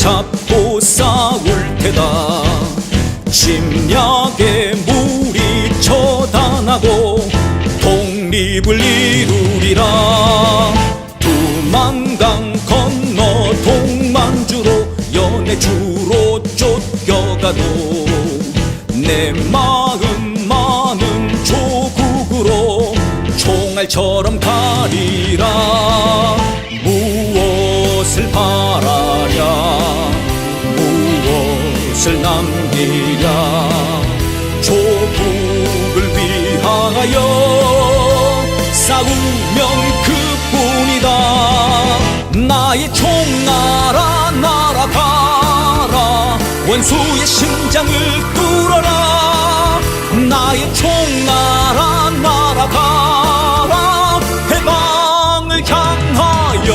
잡고 싸울 테다. 침략의 무리 처단하고 독립을 이루리라. 두만강 건너 동만주로 연해주로 쫓겨가도 내 마음 많은 조국으로 총알처럼 가리라. 무엇을 바라랴 무엇을 남기랴. 조국을 위하여 싸우면 그뿐이다. 나의 총알아 날아가라. 원수의 심장을 뚫어라. 나의 총알아 날아가라. 해방을 향하여.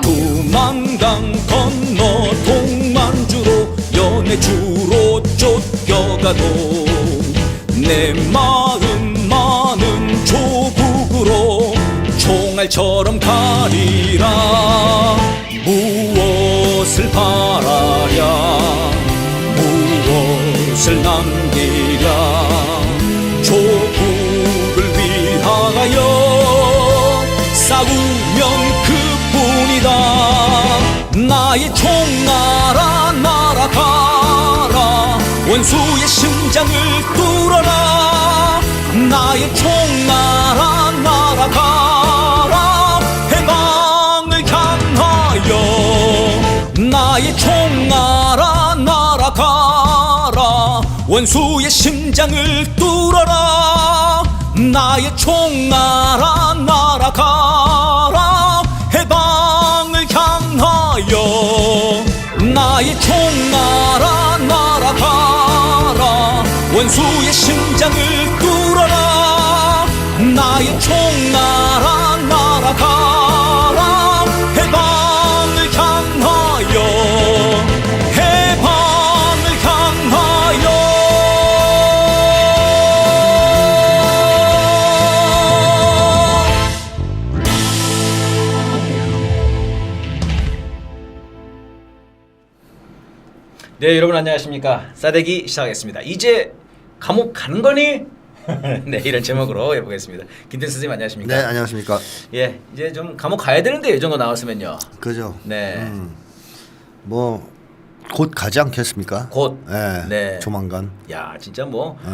두만강 건너 동만주로 연해주로 쫓겨가도 내 마음 많은 조국으로 총알처럼 가리라. 무엇을 바라랴 무엇을 남기랴. 조국을 위하여 싸우면 그뿐이다. 나의 총알아 날아가라. 원수의 심장을 뚫어라. 나의 총알아 날아가라. 해방을 향하여. 나의 총알아 날아가라. 원수의 심장을 뚫어라. 나의 총알아 날아가라. 해방을 향하여. 나의 총알아 날아가라. 원수의 심장을 뚫어라. 나의 총알아 날아가라. 해방을 향하여. 해방을 향하여. 네, 여러분 안녕하십니까. 싸대기 시작하겠습니다. 이제 감옥 가는 거니? 네, 이런 제목으로 해보겠습니다. 김태 선생님 안녕하십니까? 네, 안녕하십니까. 예, 이제 좀 감옥 가야 되는데 예전 거 나왔으면요. 그죠. 네. 뭐 곧 가지 않겠습니까? 곧. 네. 네. 조만간. 야, 진짜 뭐 네.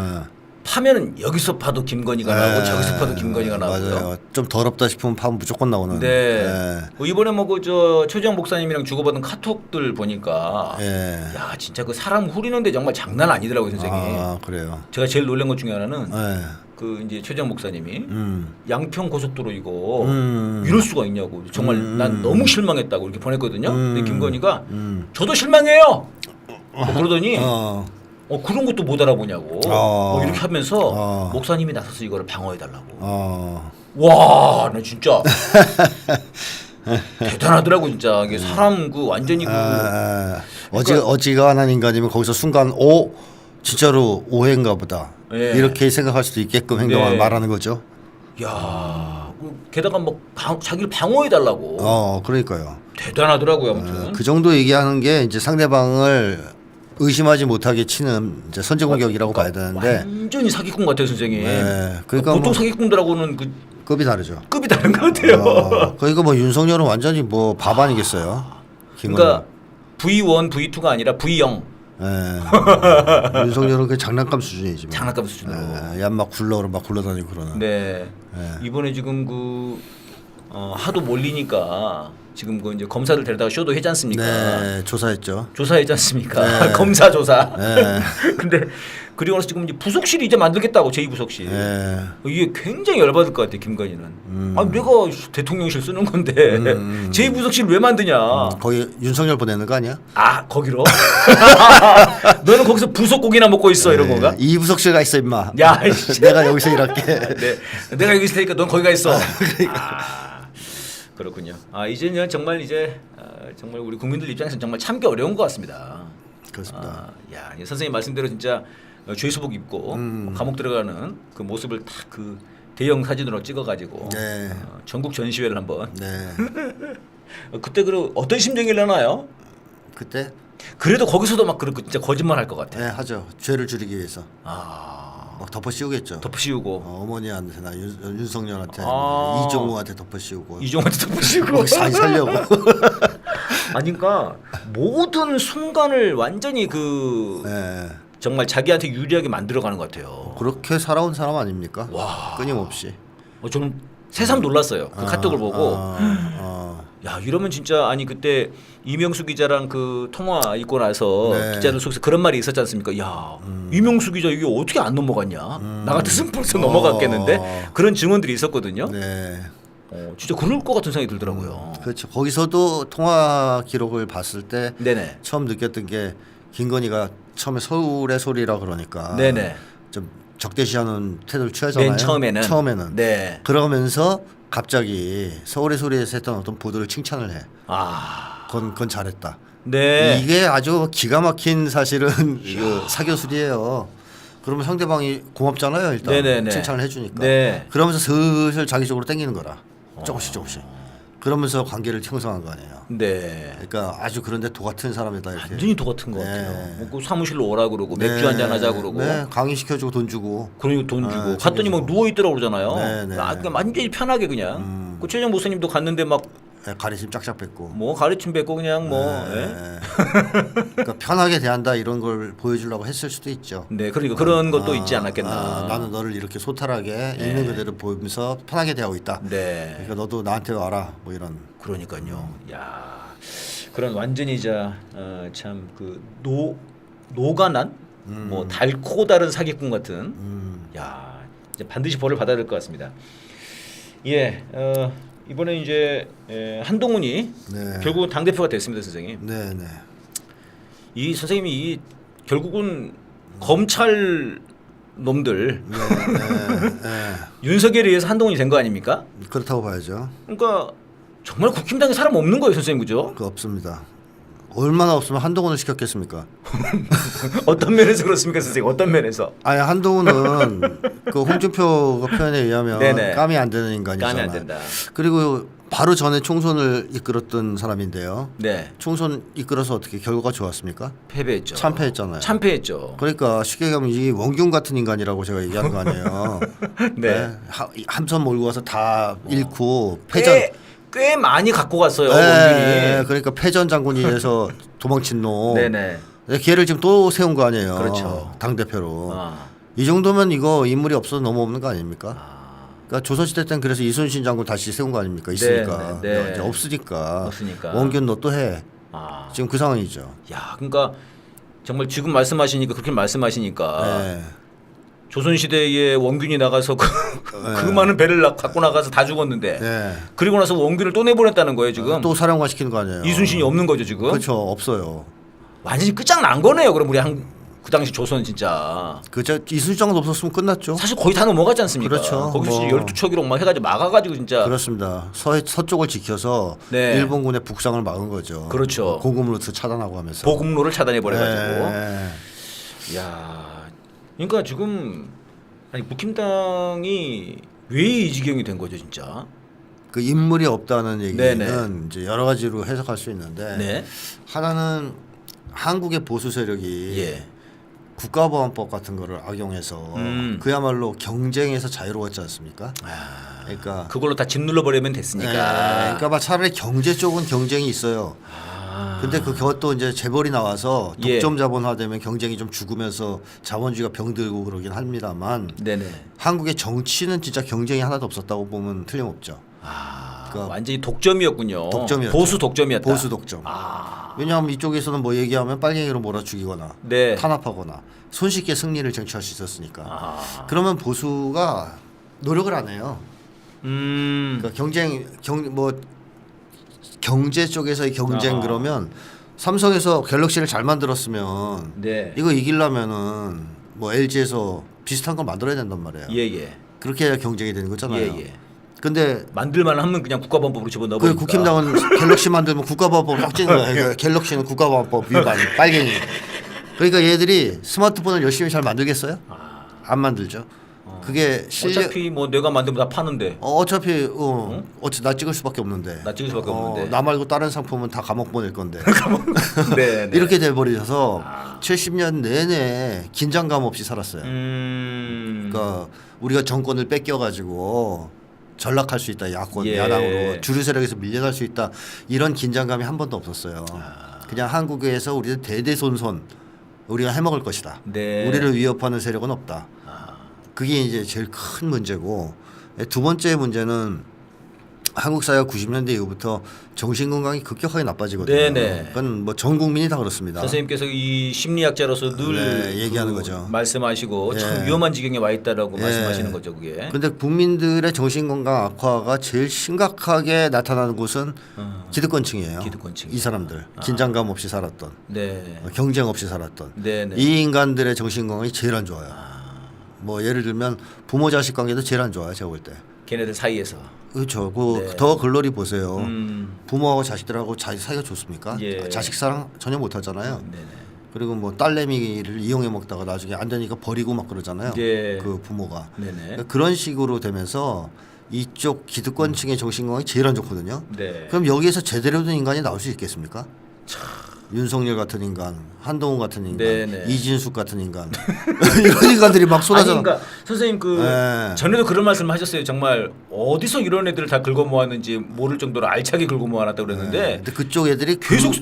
파면은 여기서 파도 김건희가 나오고 저기서 파도 김건희가 나오고요. 맞아요. 좀 더럽다 싶으면 파면 무조건 나오는. 네. 네. 뭐 이번에 뭐 그 저 최재형 목사님이랑 주고받은 카톡들 보니까 예. 야, 진짜 그 사람 후리는데 정말 장난 아니더라고요, 선생님. 아, 그래요. 제가 제일 놀란 것 중에 하나는 네. 그 이제 최재형 목사님이 양평 고속도로 이거 음. 이럴 수가 있냐고 정말 난 너무 실망했다고 이렇게 보냈거든요. 근데 김건희가 음. 저도 실망해요. 뭐 그러더니 그런 것도 못 알아보냐고 뭐 이렇게 하면서 목사님이 나서서 이거를 방어해달라고. 와, 나 진짜 대단하더라고 진짜. 이게 사람 그 완전히 그 어지간한 인간이면 거기서 순간 진짜로 오해인가 보다. 예. 이렇게 생각할 수도 있게끔 행동을 네. 말하는 거죠. 야, 게다가 뭐 자기를 방어해달라고. 그러니까요. 대단하더라고요 아무튼. 그 정도 얘기하는 게 이제 상대방을 의심하지 못하게 치는 이제 선제 공격이라고 봐야 되는데 완전히 사기꾼 같아요 선생님. 네, 그러니까 보통 뭐 사기꾼들하고는 그 급이 다르죠. 급이 다른 것 같아요. 그러니까 뭐 윤석열은 완전히 뭐 밥 아니겠어요. 그러니까 V1, V2가 아니라 V0. 윤석열은 그 장난감 수준이지. 뭐. 장난감 수준으로. 막 굴러다니고 그러는. 네. 이번에 지금 하도 몰리니까 지금 그 이제 검사들 데려다가 쇼도 하지 않습니까? 네, 조사했죠. 조사하지 않습니까? 네. 검사 조사. 네. 근데 그리고 나서 지금 이제 부속실이 이제 만들겠다고 제2부속실. 네. 이게 굉장히 열받을 것 같아 김건희는. 아, 내가 대통령실 쓰는 건데 제2부속실 왜 만드냐? 거기 윤석열 보내는 거 아니야? 아, 거기로? 너는 거기서 부속고기나 먹고 있어 이런 건가? 이 부속실 가 있어 임마. 야, 내가 여기서 일할게. 네, 내가 여기 있을 테니까 넌 거기 가 있어. 그렇군요. 아 이제는 정말 정말 우리 국민들 입장에서는 정말 참기 어려운 것 같습니다. 그렇습니다. 야, 선생님 말씀대로 진짜 죄수복 입고 감옥 들어가는 그 모습을 딱 그 대형 사진으로 찍어가지고 네. 전국 전시회를 한번. 네. 그때 그 어떤 심정이려나요? 그때 그래도 거기서도 막 그렇게 진짜 거짓말 할 것 같아. 네, 하죠. 죄를 줄이기 위해서. 아, 막 덮어씌우겠죠. 덮으시우고 어머니한테나 윤석열한테 아. 이종우한테 덮어씌우고 이종한테 덮으시고. 막 잘 살려고. 아니 그러니까 모든 순간을 완전히 그 네. 정말 자기한테 유리하게 만들어가는 것 같아요. 그렇게 살아온 사람 아닙니까? 와. 끊임없이. 저는 새삼 놀랐어요. 그 카톡을 보고. 야 이러면 진짜 아니 그때 이명수 기자랑 그 통화 있고 나서 네. 기자들 속에서 그런 말이 있었지 않습니까? 야 이명수 기자 이게 어떻게 안 넘어갔냐? 나 같았으면 벌써 넘어갔겠는데 그런 증언들이 있었거든요. 네. 진짜 그럴 것 같은 생각이 들더라고요. 그렇죠. 거기서도 통화 기록을 봤을 때 네네. 처음 느꼈던 게 김건희가 처음에 서울의 소리라 그러니까 네네. 좀 적대시하는 태도를 취하잖아요. 맨 처음에는. 네. 그러면서 갑자기 서울의 소리에서 했던 어떤 보도를 칭찬을 해. 아. 그건 잘했다. 네. 이게 아주 기가 막힌 사실은 그 사교술이에요. 그러면 상대방이 고맙잖아요. 일단 네네네. 칭찬을 해주니까. 네. 그러면서 슬슬 자기 쪽으로 당기는 거라. 조금씩. 그러면서 관계를 형성한 거 아니에요. 네. 그러니까 아주 그런데 도 같은 사람이다 이렇게. 완전히 도 같은 것 네. 같아요. 뭐그 사무실로 오라 그러고 네. 맥주 한잔 하자 그러고. 네. 강의시켜주고 돈 주고. 그러니까 돈 주고 네, 갔더니 막 챙겨주고. 누워 있더라고 그러잖아요. 네. 그냥 완전히 편하게 그냥. 그 최정 목사님도 갔는데 막 네, 가리심 짝짝 뱉고. 뭐 가르침 뱉고 그냥 뭐. 네. 그러니까 편하게 대한다 이런 걸 보여주려고 했을 수도 있죠. 네, 그러니까 그런 것도 있지 않았겠나. 나는 너를 이렇게 소탈하게 있는 그대로 보면서 편하게 대하고 있다. 네. 그러니까 너도 나한테 와라 뭐 이런. 그러니까요. 야, 그런 완전히 참 그 노가난, 뭐 달코 다른 사기꾼 같은. 야, 이제 반드시 벌을 받아야 될 것 같습니다. 예, 이번에 이제 한동훈이 네. 결국 당 대표가 됐습니다, 선생님. 네. 이 선생님이 이 결국은 검찰 놈들 네. 윤석열에 의해서 한동훈이 된 거 아닙니까? 그렇다고 봐야죠. 그러니까 정말 국힘당에 사람 없는 거예요, 선생님, 그죠? 그 없습니다. 얼마나 없으면 한동훈을 시켰겠습니까? 어떤 면에서 그렇습니까, 선생님? 어떤 면에서? 아니 한동훈은 그 홍준표 표현에 의하면 네네. 까미 안 되는 인간이잖아요. 까면 안 된다. 그리고 바로 전에 총선을 이끌었던 사람인데요. 네, 총선 이끌어서 어떻게 결과가 좋았습니까? 패배했죠. 참패했잖아요. 참패했죠. 그러니까 쉽게 얘기하면 이 원균 같은 인간이라고 제가 얘기하는 거 아니에요. 네. 함선 몰고 가서 다 잃고 패전. 꽤 많이 갖고 갔어요, 네, 원균이. 그러니까 패전 장군이 돼서 도망친 놈. 네네. 걔를 지금 또 세운 거 아니에요. 그렇죠. 당 대표로. 아. 이 정도면 이거 인물이 없어도 너무 없는 거 아닙니까? 그러니까 조선시대 때는 그래서 이순신 장군 다시 세운 거 아닙니까? 있으니까. 네. 이제 없으니까. 없으니까. 원균 너 또 해. 아. 지금 그 상황이죠. 야, 그러니까 정말 지금 말씀하시니까 그렇게 말씀하시니까 네. 조선시대에 원균이 나가서 그 많은 배를 갖고 나가서 다 죽었는데 네. 그리고 나서 원균을 또 내보냈다는 거예요 지금. 또 사령관 시키는 거 아니에요. 이순신이 없는 거죠 지금. 그렇죠. 없어요. 완전히 끝장난 거네요. 그럼 우리 그 당시 조선 진짜. 그저 이순신 장군 없었으면 끝났죠. 사실 거의 다 넘어갔지 않습니까? 그렇죠. 거기서 뭐. 12척이로 막 해가지고 막아가지고 진짜. 그렇습니다. 서쪽을 지켜서 네. 일본군의 북상을 막은 거죠. 그렇죠. 공급로트 차단하고 하면서. 보급로를 차단해 버려가지고. 네. 야, 그러니까 지금 아니 국힘당이 왜 이 지경이 된 거죠 진짜? 그 인물이 없다는 얘기는 네네. 이제 여러 가지로 해석할 수 있는데 네. 하나는 한국의 보수 세력이 예. 국가보안법 같은 거를 악용해서 그야말로 경쟁에서 자유로웠지 않습니까? 그러니까 그걸로 다 짓눌러 버리면 됐으니까. 그러니까 막 차라리 경제 쪽은 경쟁이 있어요. 근데 그것도 이제 재벌이 나와서 예. 독점 자본화되면 경쟁이 좀 죽으면서 자본주의가 병들고 그러긴 합니다만 네네. 한국의 정치는 진짜 경쟁이 하나도 없었다고 보면 틀림없죠. 그러니까 완전히 독점이었군요. 독점이었죠. 보수 독점이었다. 보수 독점. 왜냐하면 이쪽에서는 뭐 얘기하면 빨갱이로 몰아 죽이거나 네. 탄압하거나 손쉽게 승리를 쟁취할 수 있었으니까. 그러면 보수가 노력을 안 해요. 그러니까 경제 쪽에서의 경쟁 그러면 삼성에서 갤럭시를 잘 만들었으면 네. 이거 이기려면은 뭐 LG에서 비슷한 걸 만들어야 된단 말이에요. 예예. 그렇게 해야 경쟁이 되는 거잖아요. 예. 근데 만들만 하면 그냥 국가범법으로 집어넣어 그 버리니까. 국힘당은 갤럭시 만들면 국가보안법 확 찍는 거예요. 그러니까 갤럭시는 국가보안법 위반 빨갱이. 그러니까 얘들이 스마트폰을 열심히 잘 만들겠어요? 안 만들죠. 그게 어차피 뭐 내가 만들면 다 파는데. 어차피 어차피 나 찍을 수밖에 없는데. 나 찍을 수밖에 없는데. 나 말고 다른 상품은 다 감옥 보낼 건데. 네, 네. 이렇게 돼 버려서 70년 내내 긴장감 없이 살았어요. 그러니까 우리가 정권을 뺏겨 가지고 전락할 수 있다. 야권 예. 야당으로 주류 세력에서 밀려날 수 있다. 이런 긴장감이 한 번도 없었어요. 그냥 한국에서 우리는 대대손손 우리가 해먹을 것이다. 네. 우리를 위협하는 세력은 없다. 그게 이제 제일 큰 문제고 두 번째 문제는 한국 사회가 90년대 이후부터 정신 건강이 급격하게 나빠지거든요. 네네. 그건 뭐 전 국민이 다 그렇습니다. 선생님께서 이 심리학자로서 늘 얘기하는 그 거죠. 말씀하시고 참 예. 위험한 지경에 와 있다라고 예. 말씀하시는 거죠, 그게. 근데 국민들의 정신 건강 악화가 제일 심각하게 나타나는 곳은 기득권층이에요. 기득권층. 이 사람들 긴장감 없이 살았던, 네. 경쟁 없이 살았던 네네. 이 인간들의 정신 건강이 제일 안 좋아요. 뭐 예를 들면 부모 자식 관계도 제일 안 좋아요. 제가 볼 때. 걔네들 사이에서. 그렇죠. 네. 더 글러리 보세요. 음. 부모하고 자식들하고 사이가 좋습니까? 예. 자식 사랑 전혀 못 하잖아요. 네네. 그리고 뭐 딸내미를 이용해 먹다가 나중에 안 되니까 버리고 막 그러잖아요. 네. 그 부모가. 네네. 그러니까 그런 식으로 되면서 이쪽 기득권층의 정신 건강이 제일 안 좋거든요. 네. 그럼 여기에서 제대로 된 인간이 나올 수 있겠습니까? 윤석열 같은 인간, 한동훈 같은 인간, 네네. 이진숙 같은 인간 이런 인간들이 막 아니 쏟아져. 그러니까 선생님 그 네. 전에도 그런 말씀을 하셨어요. 정말 어디서 이런 애들을 다 긁어 모았는지 모를 정도로 알차게 긁어 모아놨다고 그랬는데 근데 그쪽 애들이 계속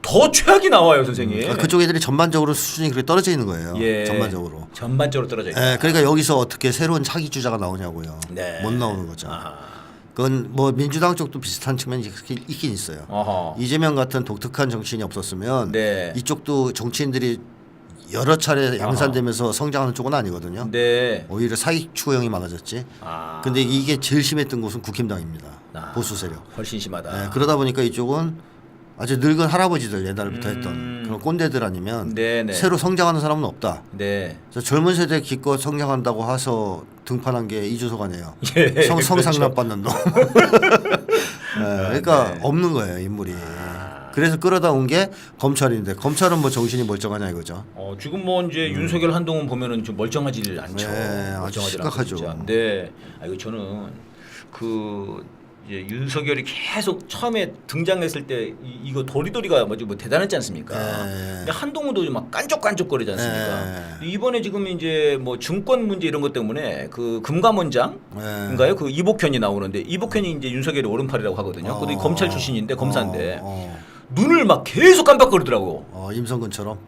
더 최악이 나와요, 선생님. 그쪽 애들이 전반적으로 수준이 그렇게 떨어져 있는 거예요. 예. 전반적으로. 전반적으로 떨어져 있다. 그러니까 여기서 어떻게 새로운 차기 주자가 나오냐고요. 네. 못 나오는 거죠. 아하. 그건 뭐 민주당 쪽도 비슷한 측면이 있긴 있어요. 어허. 이재명 같은 독특한 정치인이 없었으면 네. 이쪽도 정치인들이 여러 차례 양산되면서 성장하는 쪽은 아니거든요. 네. 오히려 사익 추구형이 많아졌지. 아. 근데 이게 제일 심했던 곳은 국힘당입니다. 보수 세력. 훨씬 심하다. 그러다 보니까 이쪽은 아주 늙은 할아버지들 옛날부터 했던 그런 꼰대들 아니면 네네. 새로 성장하는 사람은 없다. 네. 그래서 젊은 세대 기껏 성장한다고 해서 등판한 게 이주석 아니에요. 예, 성상납 받는 놈. 그러니까 네. 없는 거예요 인물이. 그래서 끌어다 온 게 검찰인데 검찰은 뭐 정신이 멀쩡하냐 이거죠. 지금 뭐 이제 윤석열 한동훈 보면은 좀 멀쩡하지를 않죠. 네, 아주 멀쩡하지 않고 심각하죠. 진짜. 네. 이거 저는 그 이제 윤석열이 계속 처음에 등장했을 때 이거 도리도리가 뭐 대단했지 않습니까? 네. 근데 한동훈도 막 깐족깐족거리지 않습니까? 네. 이번에 지금 이제 뭐 증권 문제 이런 것 때문에 그 금감원장인가요? 네. 그 이복현이 나오는데 이복현이 이제 윤석열의 오른팔이라고 하거든요. 근데 검찰 출신인데 검사인데 눈을 막 계속 깜빡거리더라고. 임성근처럼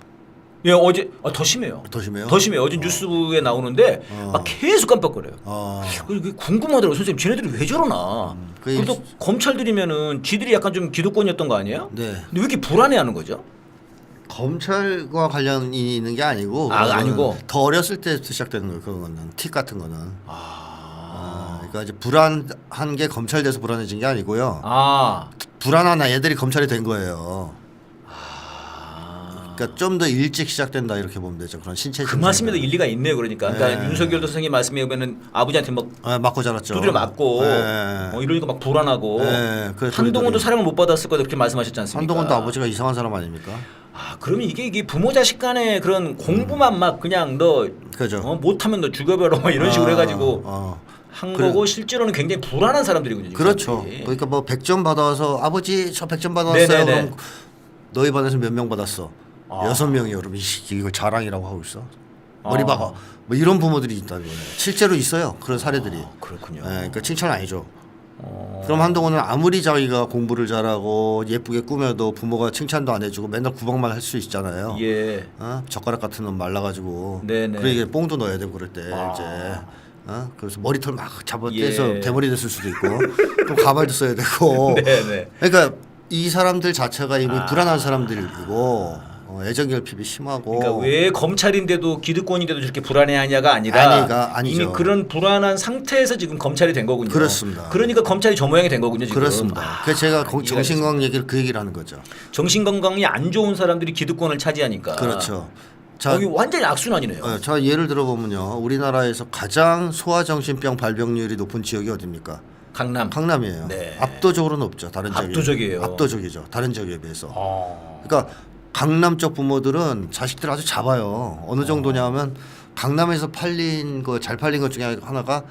예, 어제 더 심해요. 더 심해요? 더 심해요. 어제 뉴스에 나오는데 막 계속 깜빡거려요. 그게 궁금하더라고요. 선생님, 쟤네들이 왜 저러나? 그래도 검찰들이면은 지들이 약간 좀 기득권이었던 거 아니에요? 네. 근데 왜 이렇게 불안해하는 거죠? 검찰과 관련이 있는 게 아니고 그거는 아니고 더 어렸을 때부터 시작되는 거예요. 그거는 틱 같은 거는. 그러니까 이제 불안한 게 검찰 돼서 불안해진 게 아니고요. 불안한 애들이 검찰이 된 거예요. 그러니까 좀 더 일찍 시작된다 이렇게 보면 되죠. 그런 신체 그 말씀에도 일리가 있네요. 그러니까 네. 윤석열도 선생님 말씀에 보면은 아버지한테 막 맞고 자랐죠. 두드려 맞고 네. 이러니까 막 불안하고 그래서 한동훈도 도리도리. 사랑을 못 받았을 거다 그렇게 말씀하셨지 않습니까? 한동훈도 아버지가 이상한 사람 아닙니까? 그러면 이게 부모 자식 간의 그런 공부만 막 그냥 너 그죠. 못하면 너 죽여버려 막 이런 식으로 해가지고 한 그래. 거고 실제로는 굉장히 불안한 사람들이군요. 지금 그렇죠. 사람들이. 그러니까 뭐 100점 받아서 아버지 저 100점 받았어요. 네네네. 그럼 너희 반에서 몇 명 받았어? 6명이요. 그럼 이거 자랑이라고 하고 있어. 머리 박아. 뭐 이런 부모들이 있다는 거예요. 실제로 있어요. 그런 사례들이. 그렇군요. 그러니까 칭찬 아니죠. 그럼 한동훈은 아무리 자기가 공부를 잘하고 예쁘게 꾸며도 부모가 칭찬도 안 해주고 맨날 구박만 할 수 있잖아요. 예. 젓가락 같은 놈 말라가지고. 네네. 그러니까 뽕도 넣어야 되고 그럴 때 이제. 그래서 머리털 막 떼서 대머리 됐을 수도 있고 또 가발도 써야 되고. 네네. 그러니까 이 사람들 자체가 이미 불안한 사람들이고 애정결핍이 심하고. 그러니까 왜 검찰인데도 기득권인데도 저렇게 불안해하냐가 아니라 아니죠. 이미 그런 불안한 상태에서 지금 검찰이 된 거군요. 그렇습니다. 그러니까 검찰이 저 모양이 된 거군요. 지금. 그렇습니다. 그래서 제가 정신건강 얘기를 그 얘기를 하는 거죠. 정신건강이 안 좋은 사람들이 기득권을 차지하니까. 그렇죠. 여기 완전히 악순환이네요. 자 예를 들어보면요. 우리나라에서 가장 소아정신병 발병률이 높은 지역이 어디입니까? 강남이에요. 네. 압도적으로 높죠. 다른 지역에. 압도적이에요. 압도적이죠. 다른 지역에 비해서. 그러니까 강남 쪽 부모들은 자식들 아주 잡아요. 어느 정도냐면 강남에서 팔린 거 잘 팔린 것 중에 하나가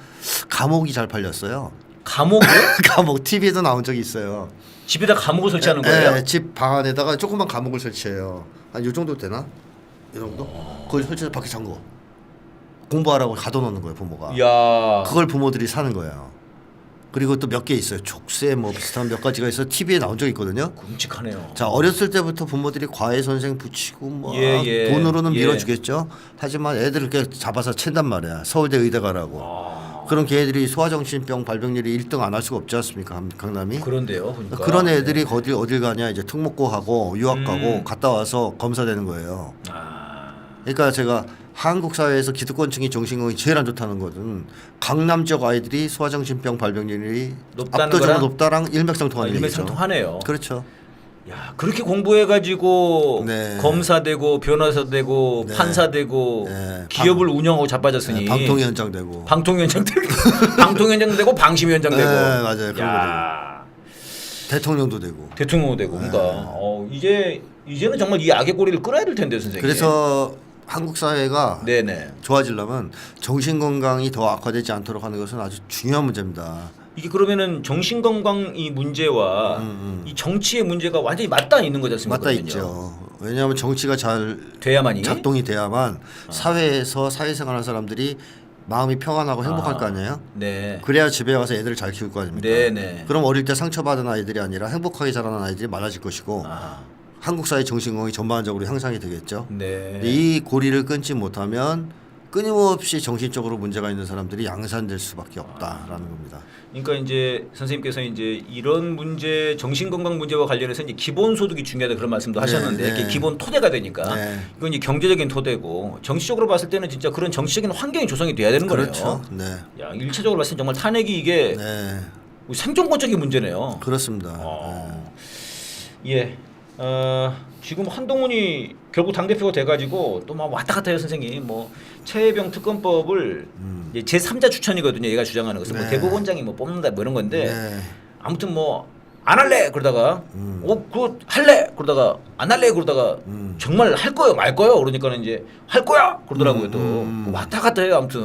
감옥이 잘 팔렸어요. 감옥이요? 감옥 TV에도 나온 적이 있어요. 집에다 감옥을 설치하는 거예요? 네, 집 방 안에다가 조그만 감옥을 설치해요. 한 이 정도 되나? 이 정도? 그걸 설치해서 밖에 잠궈. 공부하라고 가둬놓는 거예요 부모가. 야. 그걸 부모들이 사는 거예요. 그리고 또 몇 개 있어요. 족쇄 뭐 비슷한 몇 가지가 있어 TV에 나온 적이 있거든요. 끔찍하네요. 자 어렸을 때부터 부모들이 과외 선생 붙이고 뭐 예. 돈으로는 예. 밀어주겠죠. 하지만 애들을 이렇게 잡아서 챈단 말이야. 서울대 의대 가라고. 그런 걔들이 소아정신병 발병률이 1등 안 할 수가 없지 않습니까? 강남이. 그런데요. 보니까. 그런 애들이 어딜 가냐 이제 특목고 하고 유학 가고 갔다 와서 검사되는 거예요. 그러니까 제가 한국 사회에서 기득권층이 정신건강이 제일 안 좋다는 것은 강남 지역 아이들이 소아정신병 발병률이 압도적으로 높다랑 일맥상통하는 얘기죠. 일맥상통하네요. 그렇죠. 야, 그렇게 공부해가지고 네. 검사 되고 변호사 되고 네. 판사 되고 네. 기업을 운영하고 자빠졌으니 방통위원장 되고. 방통위원장 되고 방통위원장 되고 방심위원장 되고. 네, 맞아요. 그런 야, 대통령도 되고. 대통령도 되고. 그러니까 이제는 정말 이 악의 꼬리를 끊어야 될 텐데 선생님. 그래서 한국 사회가 네네. 좋아지려면 정신 건강이 더 악화되지 않도록 하는 것은 아주 중요한 문제입니다. 이게 그러면은 정신 건강 이 문제와 이 정치의 문제가 완전히 맞닿아 있는 거지 않습니까? 맞닿아 있죠. 왜냐하면 정치가 잘 돼야만이 작동이 돼야만 사회에서 사회생활하는 사람들이 마음이 평안하고 행복할 거 아니에요? 네. 그래야 집에 와서 애들을 잘 키울 거 아닙니까? 네네. 그럼 어릴 때 상처받은 아이들이 아니라 행복하게 자라는 아이들이 많아질 것이고 한국 사회 정신건강이 전반적으로 향상이 되겠죠. 네. 이 고리를 끊지 못하면 끊임없이 정신적으로 문제가 있는 사람들이 양산될 수밖에 없다라는 겁니다. 그러니까 이제 선생님께서 이제 이런 문제 정신 건강 문제와 관련해서 이제 기본 소득이 중요하다 그런 말씀도 하셨는데 네. 이게 기본 토대가 되니까 네. 이건 이제 경제적인 토대고 정치적으로 봤을 때는 진짜 그런 정치적인 환경이 조성이 돼야 되는 그렇죠. 거네요. 네. 야, 일차적으로 봤을 때 정말 탄핵이 이게 네. 생존권적인 문제네요. 그렇습니다. 예. 지금 한동훈이 결국 당대표가 돼가지고 또 막 왔다 갔다 해요 선생님. 뭐 최혜병 특검법을 이제 제3자 추천이거든요. 얘가 주장하는 것은 뭐 네. 대법원장이 뭐 뽑는다 뭐 이런 건데 네. 아무튼 뭐 안 할래 그러다가 그거 할래 그러다가 안 할래 그러다가 정말 할 거요 말 거요 그러니까는 이제 할 거야 그러더라고요. 또뭐 왔다 갔다 해요. 아무튼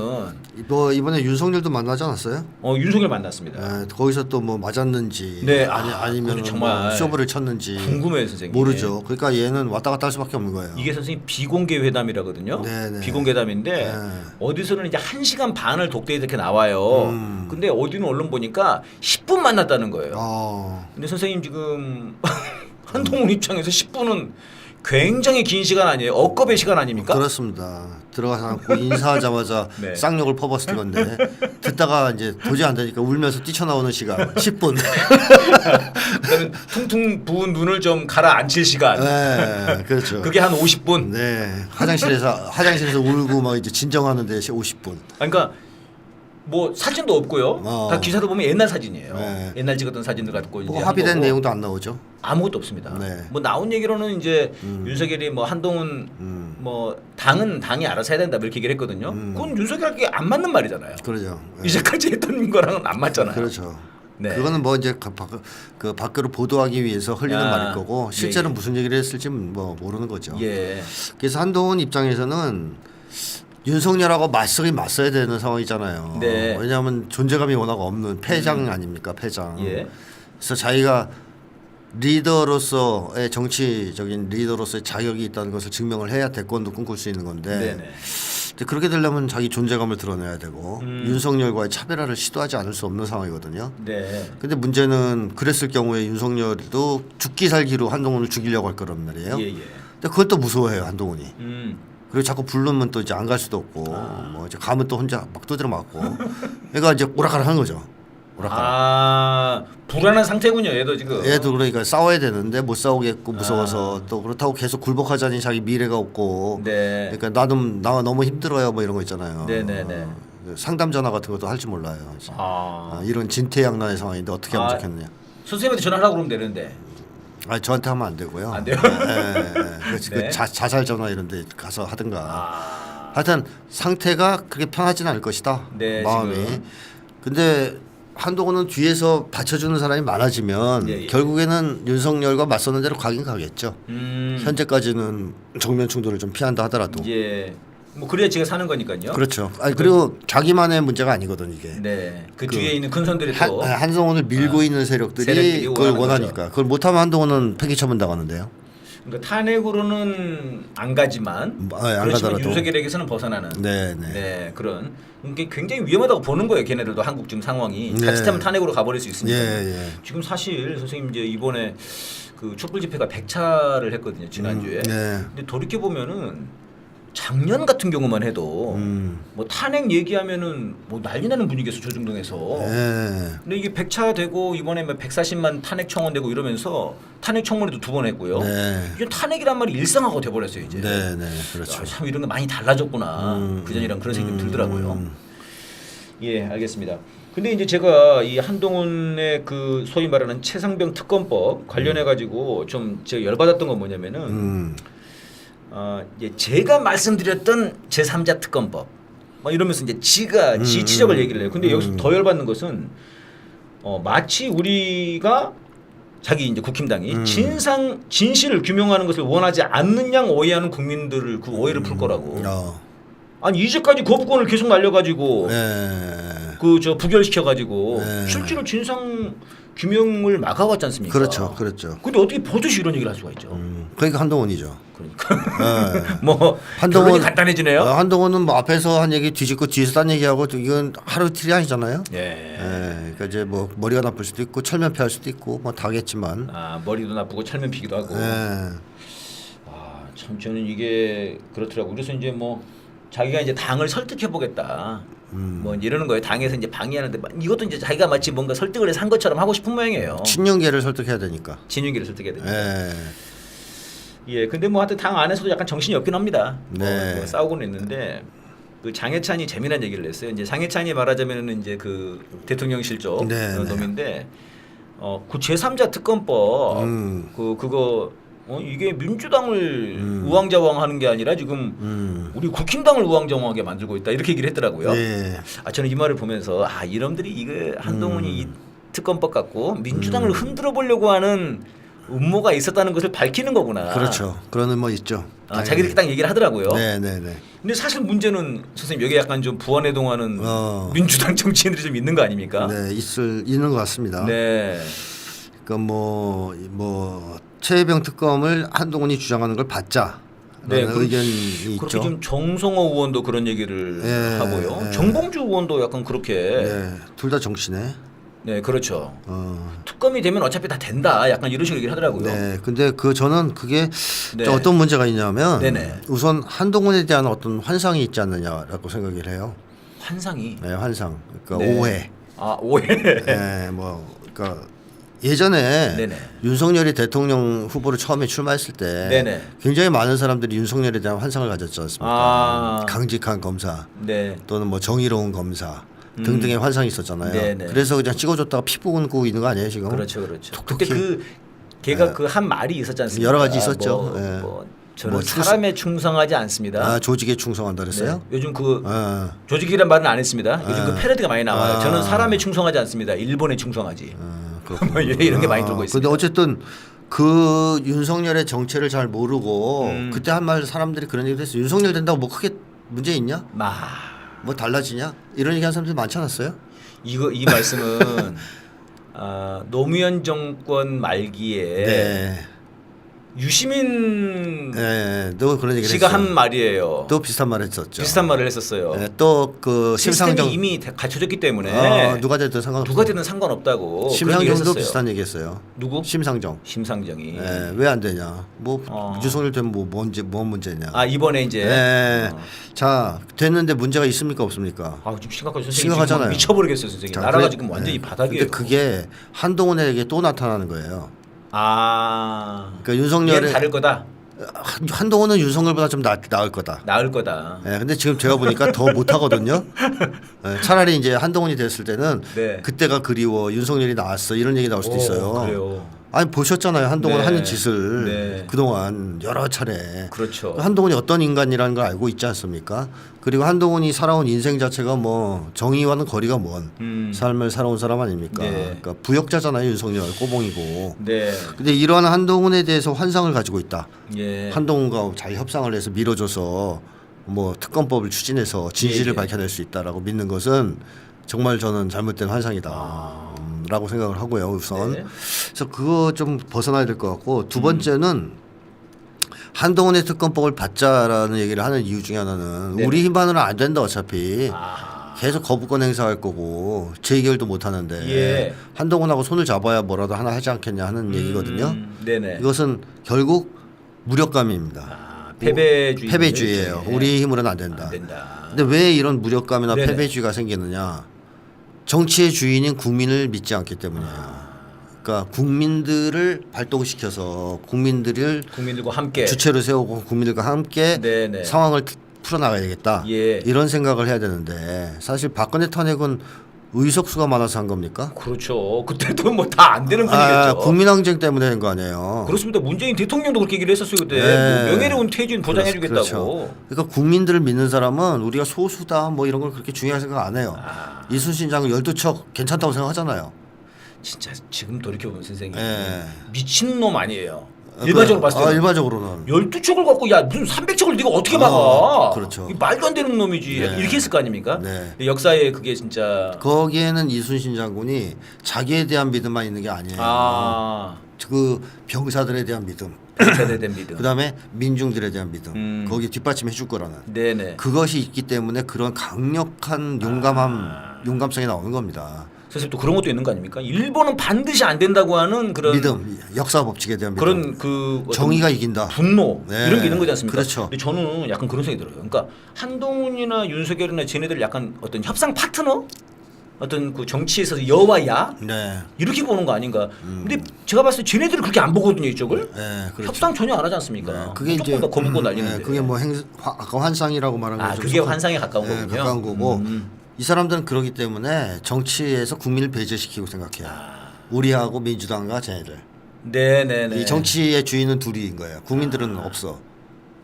뭐 이번에 윤석열도 만나지 않았어요? 윤석열 만났습니다. 네, 거기서 또 뭐 맞았는지 네, 아니면 그것도 정말 뭐 쇼부를 쳤는지 궁금해요 선생님. 모르죠. 그러니까 얘는 왔다 갔다 할 수밖에 없는 거예요. 이게 선생님 비공개 회담이라거든요. 네네. 비공개 회담인데 네. 어디서는 이제 1시간 반을 독대에 이렇게 나와요. 근데 어디는 언론 보니까 10분 만났다는 거예요. 근데 선생님 지금 한동훈 입장에서 10분은 굉장히 긴 시간 아니에요? 억겁의 시간 아닙니까? 그렇습니다. 들어가서 앉고 인사하자마자 네. 쌍욕을 퍼붓을 건데 듣다가 이제 도저히 안 되니까 울면서 뛰쳐나오는 시간 10분. 그다음에 퉁퉁 부은 눈을 좀 가라앉힐 시간. 네, 그렇죠. 그게 한 50분. 네, 화장실에서 울고 막 이제 진정하는데 50분. 그러니까 뭐 사진도 없고요. 다 기사도 보면 옛날 사진이에요. 네. 옛날 찍었던 사진들 갖고 이제 뭐 한 합의된 거고. 내용도 안 나오죠. 아무것도 없습니다. 네. 뭐 나온 얘기로는 이제 윤석열이 뭐 한동훈 뭐 당은 당이 알아서 해야 된다 뭐 이렇게 얘기를 했거든요. 그건 윤석열에게 안 맞는 말이잖아요. 그러죠. 네. 이제까지 했던 거랑은 안 맞잖아요. 그렇죠. 네. 그거는 뭐 이제 그 밖으로 보도하기 위해서 흘리는 아, 말일 거고 실제로 예, 예. 무슨 얘기를 했을지 뭐 모르는 거죠. 예. 그래서 한동훈 입장에서는 윤석열하고 맞서야 되는 상황이잖아요. 네. 왜냐하면 존재감이 워낙 없는 패장 아닙니까? 패장. 예. 그래서 자기가 리더로서의 정치적인 리더로서의 자격이 있다는 것을 증명을 해야 대권도 꿈꿀 수 있는 건데 네네. 근데 그렇게 되려면 자기 존재감을 드러내야 되고 윤석열과의 차별화를 시도하지 않을 수 없는 상황이거든요. 네. 근데 문제는 그랬을 경우에 윤석열도 죽기 살기로 한동훈을 죽이려고 할 거란 말이에요. 예. 근데 그걸 또 무서워해요 한동훈이. 음. 그리고 자꾸 부르면 또 이제 안 갈 수도 없고 뭐 이제 가면 또 혼자 막 두드려 맞고 그러니까 이제 오락가락 하는 거죠. 오락가락. 불안한 상태군요. 얘도 지금. 얘도 그러니까 싸워야 되는데 못 싸우겠고 무서워서 또 그렇다고 계속 굴복하자니 자기 미래가 없고 네. 그러니까 나 너무 힘들어요 뭐 이런 거 있잖아요. 네네네. 상담 전화 같은 것도 할 줄 몰라요. 이런 진퇴양난의 상황인데 어떻게 하면 좋겠냐. 선생님한테 전화하라고 그러면 되는데. 저한테 하면 안 되고요. 안 돼요? 네. 네. 자살 전화 이런 데 가서 하든가. 하여튼 상태가 그렇게 편하지는 않을 것이다. 네, 마음이. 지금. 근데 한동훈은 뒤에서 받쳐주는 사람이 많아지면 예, 예. 결국에는 윤석열과 맞서는 대로 가긴 가겠죠. 현재까지는 정면 충돌을 좀 피한다 하더라도. 이제 뭐 그래야 지가 사는 거니까요. 그렇죠. 아니 그리고 자기만의 문제가 아니거든 이게. 네. 그 뒤에 있는 큰 손들이 또 한동훈을 밀고 있는 세력들이 세력들이 그걸 원하는 원하니까. 거죠. 그걸 못하면 한동훈은 폐기 처분 당하는데요. 그러니까 탄핵으로는 안 가지만 안 그렇지만 가더라도. 윤석열에게서는 벗어나는 네. 그런 게 굉장히 위험하다고 보는 거예요. 걔네들도 한국 지금 상황이 네. 자칫하면 탄핵으로 가버릴 수 있으니까. 예. 지금 사실 선생님 이제 이번에 그 촛불 집회가 100차를 했거든요 지난주에. 네. 근데 돌이켜 보면은 작년 같은 경우만 해도 뭐 탄핵 얘기하면은 뭐 난리 나는 분위기에서 조중동에서. 네. 근데 이게 100차 되고 이번에 뭐 140만 탄핵 청원되고 이러면서 탄핵 청원에도 2번 했고요. 네. 이제 탄핵이란 말이 일상화가 돼버렸어요 이제. 네. 그렇죠. 아, 참 이런 게 많이 달라졌구나. 그전이랑 그런 생각이 좀 들더라고요. 예, 알겠습니다. 근데 이제 제가 이 한동훈의 그 소위 말하는 최상병 특검법 관련해 가지고 좀 제가 열받았던 건 뭐냐면은 이제 제가 말씀드렸던 제3자 특검법 뭐 이러면서 이제 지가 지치적을 얘기를 해요. 근데 여기서 더 열받는 것은 마치 우리가 자기 이제 국힘당이 진실을 규명하는 것을 원하지 않는 양 오해하는 국민들을 그 오해를 풀 거라고. 아니 이제까지 거부권을 계속 날려가지고 그 저 부결시켜가지고 실제로 진상 규명을 막아왔지 않습니까? 그렇죠. 근데 어떻게 보듯이 이런 얘기를 할 수가 있죠? 그러니까 한동훈이죠. 그러니까 뭐 한동훈 결론이 간단해지네요. 한동훈은 뭐 앞에서 한 얘기 뒤집고 뒤에서 딴 얘기하고 이건 하루 이틀이 아니잖아요. 예. 그러니까 이제 뭐 머리가 나쁠 수도 있고 철면피할 수도 있고 뭐 다겠지만. 아 머리도 나쁘고 철면 피기도 하고. 참 저는 이게 그렇더라고. 그래서 이제 뭐 자기가 이제 당을 설득해 보겠다. 뭐 이러는 거예요. 당에서 이제 방해하는데 이것도 이제 자기가 마치 뭔가 설득을 해서 한 것처럼 하고 싶은 모양이에요. 친윤계를 설득해야 되니까. 진윤기를 설득해야 되니까. 예, 근데 뭐 하여튼 당 안에서도 약간 정신이 없긴 합니다. 뭐 싸우고는 있는데 그 장해찬이 재미난 얘기를 했어요. 이제 장해찬이 말하자면은 이제 그 대통령실 쪽 놈인데 그 제3자 특검법 그거 이게 민주당을 우왕좌왕하는 게 아니라 지금 우리 국힘당을 우왕좌왕하게 만들고 있다 이렇게 얘기를 했더라고요. 아 저는 이 말을 보면서 이놈들이 이거 한동훈이 이 특검법 갖고 민주당을 흔들어 보려고 하는 음모가 있었다는 것을 밝히는 거구나. 그렇죠. 그런 음모 있죠. 자기들이 딱 얘기를 하더라고요. 네. 근데 사실 문제는 선생님 여기 약간 좀 부안해동하는 민주당 정치인들이 좀 있는 거 아닙니까? 네, 있는 것 같습니다. 네. 그러니까 뭐 최혜병 특검을 한동훈이 주장하는 걸 받자. 라는 의견이 있죠. 그렇게 좀 정성호 의원도 그런 얘기를 하고요. 정봉주 의원도 약간 그렇게. 둘 다 정치네. 네, 그렇죠. 특검이 되면 어차피 다 된다. 약간 이런 식으로 얘기를 하더라고요. 네, 근데 저는 그게 어떤 문제가 있냐면 우선 한동훈에 대한 어떤 환상이 있지 않느냐라고 생각을 해요. 환상이? 네, 환상. 그러니까 오해. 오해. 네, 그러니까 예전에 윤석열이 대통령 후보로 처음에 출마했을 때 굉장히 많은 사람들이 윤석열에 대한 환상을 가졌지 않습니까? 강직한 검사, 또는 뭐 정의로운 검사. 등등의 환상이 있었잖아요. 그래서 그냥 찍어줬다가 피 붓고 있는 거 아니에요 지금? 그렇죠. 그때 걔가 그 한 말이 있었지 않습니까? 여러 가지 있었죠. 저는 사람에 충성하지 않습니다. 조직에 충성한다 그랬어요? 요즘 조직이란 말은 안 했습니다. 요즘 그 패러디가 많이 나와요. 저는 사람에 충성하지 않습니다. 일본에 충성하지. 이런 게 많이 돌고 있습니다. 근데 어쨌든 그 윤석열의 정체를 잘 모르고 그때 한 말 사람들이 그런 얘기도 했어요. 윤석열 된다고 뭐 크게 문제 있냐? 뭐 달라지냐? 이런 얘기하는 사람들 많지 않았어요? 이 말씀은 노무현 정권 말기에 유시민 또 그런 얘기를 씨가 했어요. 한 말이에요. 또 비슷한 말을 했었죠. 비슷한 말을 했었어요. 또 그 시스템이 이미 갖춰졌기 때문에 누가 되든 상관없다. 누가 되든 상관없다고. 심상정도 비슷한 얘기했어요. 누구? 심상정이. 왜 안 되냐? 뭐 유석열 되면 뭔 문제냐? 이번에 이제. 자 됐는데 문제가 있습니까 없습니까? 지금 심각하죠. 심각하잖아요. 미쳐버리겠어요, 선생님. 나라가 지금 완전히 바닥이에요. 근데 그게 한동훈에게 또 나타나는 거예요. 그러니까 윤석열은 다를 거다. 한동훈은 윤석열보다 좀 나을 거다. 나을 거다. 근데 지금 제가 보니까 더 못하거든요. 차라리 이제 한동훈이 됐을 때는 그때가 그리워 윤석열이 나왔어 이런 얘기 나올 수도 있어요. 그래요. 아니 보셨잖아요. 한동훈 네. 하는 짓을 네. 그동안 여러 차례. 그렇죠. 한동훈이 어떤 인간이라는 걸 알고 있지 않습니까? 그리고 한동훈이 살아온 인생 자체가 뭐 정의와는 거리가 먼 삶을 살아온 사람 아닙니까? 네. 그러니까 부역자잖아요. 윤석열 꼬봉이고. 네. 근데 이러한 한동훈에 대해서 환상을 가지고 있다. 예. 한동훈과 잘 협상을 해서 밀어줘서 뭐 특검법을 추진해서 진실을 예. 밝혀낼 수 있다라고 믿는 것은 정말 저는 잘못된 환상이다. 라고 생각을 하고요. 우선 네. 그래서 그거 좀 벗어나야 될 것 같고 두 번째는 한동훈의 특검법을 받자라는 얘기를 하는 이유 중에 하나는 네네. 우리 힘만으로는 안 된다 어차피 아. 계속 거부권 행사할 거고 재결도 못 하는데 예. 한동훈하고 손을 잡아야 뭐라도 하나 하지 않겠냐 하는 얘기거든요. 네네. 이것은 결국 무력감입니다. 아, 패배주의. 패배주의예요. 예. 우리 힘으로는 안 된다. 안 된다. 근데 왜 이런 무력감이나 네네. 패배주의가 생기느냐? 정치의 주인인 국민을 믿지 않기 때문이에요. 그러니까 국민들을 발동시켜서 국민들과 함께 주체로 세우고 국민들과 함께 네네. 상황을 풀어나가야겠다. 예. 이런 생각을 해야 되는데 사실 박근혜 탄핵은 의석수가 많아서 한 겁니까? 그렇죠. 그때도 뭐 다 안 되는 분위기였죠. 국민항쟁 때문에 한 거 아니에요. 그렇습니다. 문재인 대통령도 그렇게 얘기를 했었어요 그때. 네. 뭐 명예로운 퇴진 보장해주겠다고. 그렇죠. 그러니까 국민들을 믿는 사람은 우리가 소수다 뭐 이런 걸 그렇게 중요하게 생각 안 해요. 이순신 장군 12척 괜찮다고 생각하잖아요. 진짜 지금 돌이켜보면 선생님 예. 미친놈 아니에요. 일반적으로 봤을 때 일반적으로는 12척을 갖고 야 무슨 300척을 네가 어떻게 막아. 그렇죠. 이게 말도 안 되는 놈이지. 네. 이렇게 했을 거 아닙니까? 네. 근데 역사에 그게 진짜 거기에는 이순신 장군이 자기에 대한 믿음만 있는 게 아니에요. 아 그 병사들에 대한 믿음, 세대된 믿음. 그다음에 민중들에 대한 믿음, 거기 뒷받침해 줄 거라는 네네. 그것이 있기 때문에 그런 강력한 용감성이 나오는 겁니다. 선생님 또 그런 것도 있는 거 아닙니까? 일본은 반드시 안 된다고 하는 그런 믿음, 역사 법칙에 대한 믿음, 그런 그 어떤 정의가 이긴다. 분노 네. 이런 게 있는 거지 않습니까? 그렇죠. 근데 저는 약간 그런 생각이 들어요. 그러니까 한동훈이나 윤석열이나 쟤네들 약간 어떤 협상 파트너, 어떤 그 정치에서 여와 야 네, 이렇게 보는 거 아닌가? 근데 제가 봤을 때 쟤네들은 그렇게 안 보거든요 이쪽을. 네, 그렇죠. 협상 전혀 안 하지 않습니까? 네, 그게 이제 조금 더 거부권 날리는데. 그게 뭐 아까 환상이라고 말한 아 거죠. 그게 환상에 가까운 거군요. 가까운 거고 이 사람들은 그러기 때문에 정치에서 국민을 배제시키고 생각해요. 우리하고 민주당과 쟤네들. 네네네. 이 정치의 주인은 둘인 거예요. 국민들은 없어.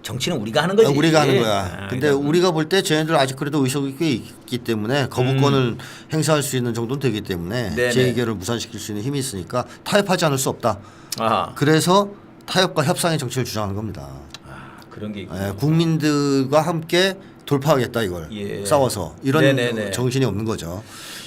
정치는 우리가 하는 거지. 우리가 하는 거야. 아, 근데 그러니까. 우리가 볼 때 쟤네들 아직 그래도 의석이 꽤 있기 때문에 거부권을 행사할 수 있는 정도는 되기 때문에 네네. 재의결을 무산시킬 수 있는 힘이 있으니까 타협하지 않을 수 없다. 아하. 그래서 타협과 협상의 정치를 주장하는 겁니다. 아, 그런 게 있고. 국민들과 함께 돌파하겠다 이걸 예. 싸워서 이런 네네네. 정신이 없는 거죠.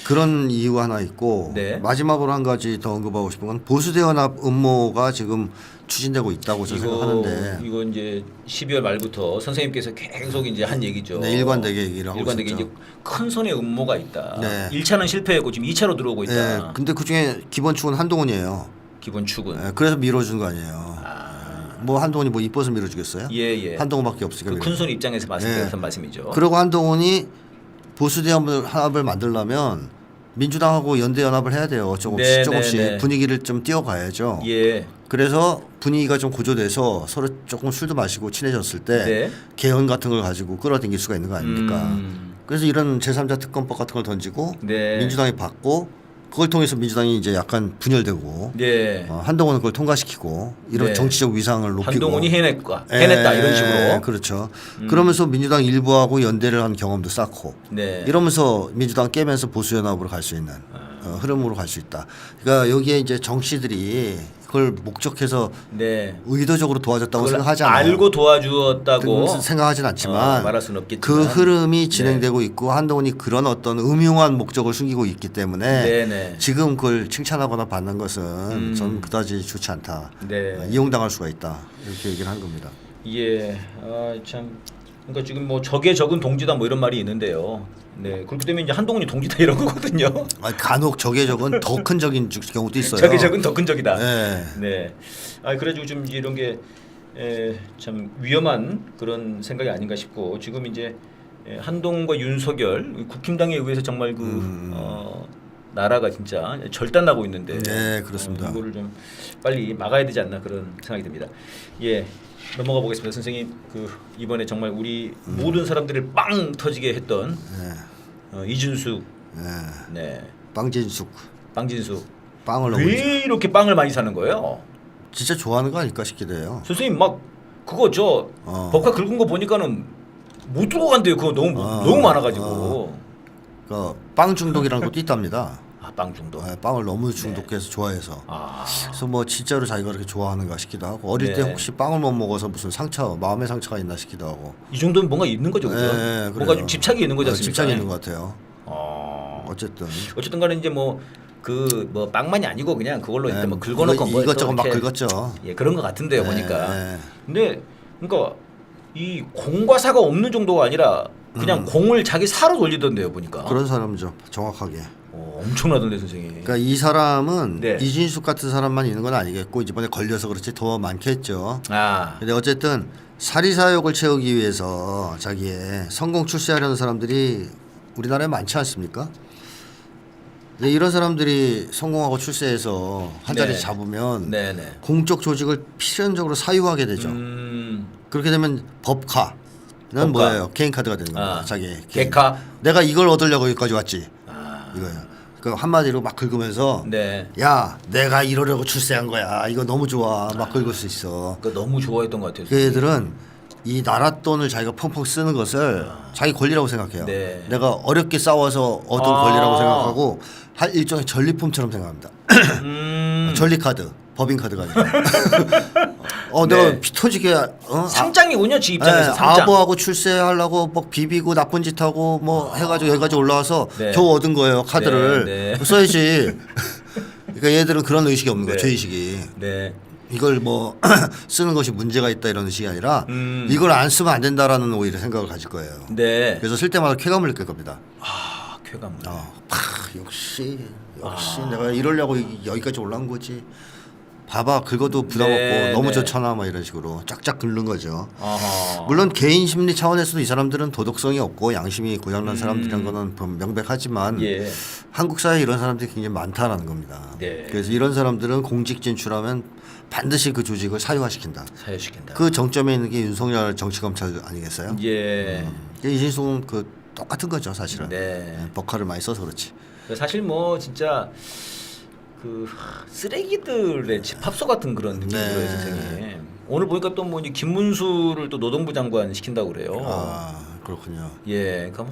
그런 이유가 하나 있고 네. 마지막으로 한 가지 더 언급하고 싶은 건 보수대연합 음모가 지금 추진되고 있다고 저는 생각하는데 이거 이제 12월 말부터 선생님께서 계속 이제 한 얘기죠. 네, 일관되게 얘기를 하고 일관되게 있었죠. 이제 큰 손에 음모가 있다. 네. 1차는 실패했고 지금 2차로 들어오고 있다. 네, 근데 그중에 기본 축은 한동훈이에요. 기본 축은. 네, 그래서 밀어준 거 아니에요. 뭐 한동훈이 뭐 이뻐서 밀어주겠어요? 예. 한동훈밖에 없으니까. 그 큰 손 입장에서 봤을 때 예. 그런 말씀이죠. 그리고 한동훈이 보수대연합을 만들려면 민주당하고 연대연합을 해야 돼요. 네, 조금씩 네, 네. 분위기를 좀 띄워가야죠. 예. 그래서 분위기가 좀 고조돼서 서로 조금 술도 마시고 친해졌을 때 네. 개헌 같은 걸 가지고 끌어당길 수가 있는 거 아닙니까? 그래서 이런 제3자 특검법 같은 걸 던지고 네. 민주당이 받고 그걸 통해서 민주당이 이제 약간 분열되고 네. 한동훈은 그걸 통과시키고 이런 네. 정치적 위상을 높이고 한동훈이 해냈다 이런 식으로. 그렇죠. 그러면서 민주당 일부하고 연대를 한 경험도 쌓고 네. 이러면서 민주당 깨면서 보수연합으로 갈 수 있는 흐름으로 갈 수 있다. 그러니까 여기에 이제 정치들이 그걸 목적해서 네. 의도적으로 도와줬다고 그걸 생각하지 않아요. 알고 도와주었다고 생각하진 않지만 말할 수는 없겠지만 그 흐름이 진행되고 있고 한동훈이 그런 어떤 음흉한 목적을 숨기고 있기 때문에 네네. 지금 그걸 칭찬하거나 받는 것은 저는 그다지 좋지 않다. 네. 이용당할 수가 있다. 이렇게 얘기를 한 겁니다. 예, 참. 그러니까 지금 뭐 적의 적은 동지다 뭐 이런 말이 있는데요. 네, 그렇게 되면 이제 한동훈이 동지다 이런 거거든요. 간혹 적의 적은 더 큰 적인 경우도 있어요. 적의 적은 더 큰 적이다. 네. 네. 그래가지고 좀 이제 이런 게 참 위험한 그런 생각이 아닌가 싶고 지금 이제 한동훈과 윤석열 국힘당에 의해서 정말 나라가 진짜 절단나고 있는데. 네, 그렇습니다. 이거를 좀 빨리 막아야 되지 않나 그런 생각이 듭니다. 예. 넘어가 보겠습니다. 선생님 이번에 정말 우리 모든 사람들을 빵 터지게 했던 이준숙 네. 네. 빵진숙. 빵진숙 빵을 너무 왜 이렇게 빵을 많이 사는 거예요? 진짜 좋아하는 거 아닐까 싶기도 해요. 선생님 막 그거 저 법카 긁은 거 보니까는 못 들고 간대요. 그거 너무 많아가지고. 빵 중독이라는 것도 있답니다. 아, 빵 중독. 네, 빵을 너무 중독해서 좋아해서. 아, 그래서 뭐 진짜로 자기가 그렇게 좋아하는가 싶기도 하고 어릴 때 네. 혹시 빵을 못 먹어서 무슨 상처, 마음의 상처가 있나 싶기도 하고. 이 정도면 뭔가 있는 거죠, 그죠? 네, 뭔가 그래요. 좀 집착이 있는 거지 않습니까? 집착이 있는 것 같아요. 어쨌든 간에 이제 뭐 그 뭐 빵만이 아니고 그냥 그걸로 네, 일단 뭐 긁어놓고 뭐 이것저것 막 이렇게 긁었죠. 예, 그런 것 같은데요, 네, 보니까. 네. 근데 그러니까 이 공과 사가 없는 정도가 아니라 그냥 공을 자기 사로 돌리던데요, 보니까. 그런 사람이죠, 정확하게. 엄청나던데 선생님. 그러니까 이 사람은 네. 이진숙 같은 사람만 있는 건 아니겠고 이번에 걸려서 그렇지 더 많겠죠. 아, 근데 어쨌든 사리사욕을 채우기 위해서 자기의 성공 출세하려는 사람들이 우리나라에 많지 않습니까? 근데 이런 사람들이 성공하고 출세해서 한 자리 네. 잡으면 네네. 공적 조직을 필연적으로 사유하게 되죠. 그렇게 되면 법카는 법카. 뭐예요? 개인 카드가 되는 겁니다. 아, 자기 개카. 내가 이걸 얻으려고 여기까지 왔지. 아, 이거예요. 그 한마디로 막 긁으면서 네. 야 내가 이러려고 출세한 거야. 이거 너무 좋아. 막 긁을 수 있어. 그 너무 좋아했던 것 같아요. 그 애들은 이 나라 돈을 자기가 펑펑 쓰는 것을 자기 권리라고 생각해요. 네. 내가 어렵게 싸워서 얻은 권리라고 생각하고 한 일종의 전리품처럼 생각합니다. 전리카드, 법인카드가 아니라. 내가 네. 피 터지게 상장이군요, 지 입장에서 상장. 아부하고 출세하려고 막 비비고 나쁜 짓 하고 뭐 해가지고 여기까지 올라와서 네. 겨우 얻은 거예요 카드를. 네, 네. 써야지. 그러니까 얘들은 그런 의식이 없는 거예요. 네. 죄의식이. 네. 이걸 뭐 쓰는 것이 문제가 있다 이런 의식이 아니라 이걸 안 쓰면 안 된다라는 오히려 생각을 가질 거예요. 네. 그래서 쓸 때마다 쾌감을 느낄 겁니다. 아, 쾌감. 역시 내가 이러려고 여기까지 올라온 거지. 봐봐 긁어도 부담 없고 네, 너무 네. 좋잖아 막 이런 식으로 쫙쫙 긁는 거죠. 아하. 물론 개인 심리 차원에서도 이 사람들은 도덕성이 없고 양심이 고장난 사람들이란 거는 명백하지만 예. 한국 사회에 이런 사람들이 굉장히 많다라는 겁니다. 네. 그래서 이런 사람들은 공직 진출하면 반드시 그 조직을 사유화시킨다. 사유시킨다. 그 정점에 있는 게 윤석열 정치검찰 아니겠어요? 예. 이진숙은 그 똑같은 거죠 사실은. 네. 법카를 많이 써서 그렇지. 사실 뭐 진짜 그 쓰레기들의 집합소 같은 그런 느낌이 네. 들어요, 선생님. 오늘 보니까 또 뭐 김문수를 또 노동부 장관 시킨다고 그래요. 그렇군요. 예, 그럼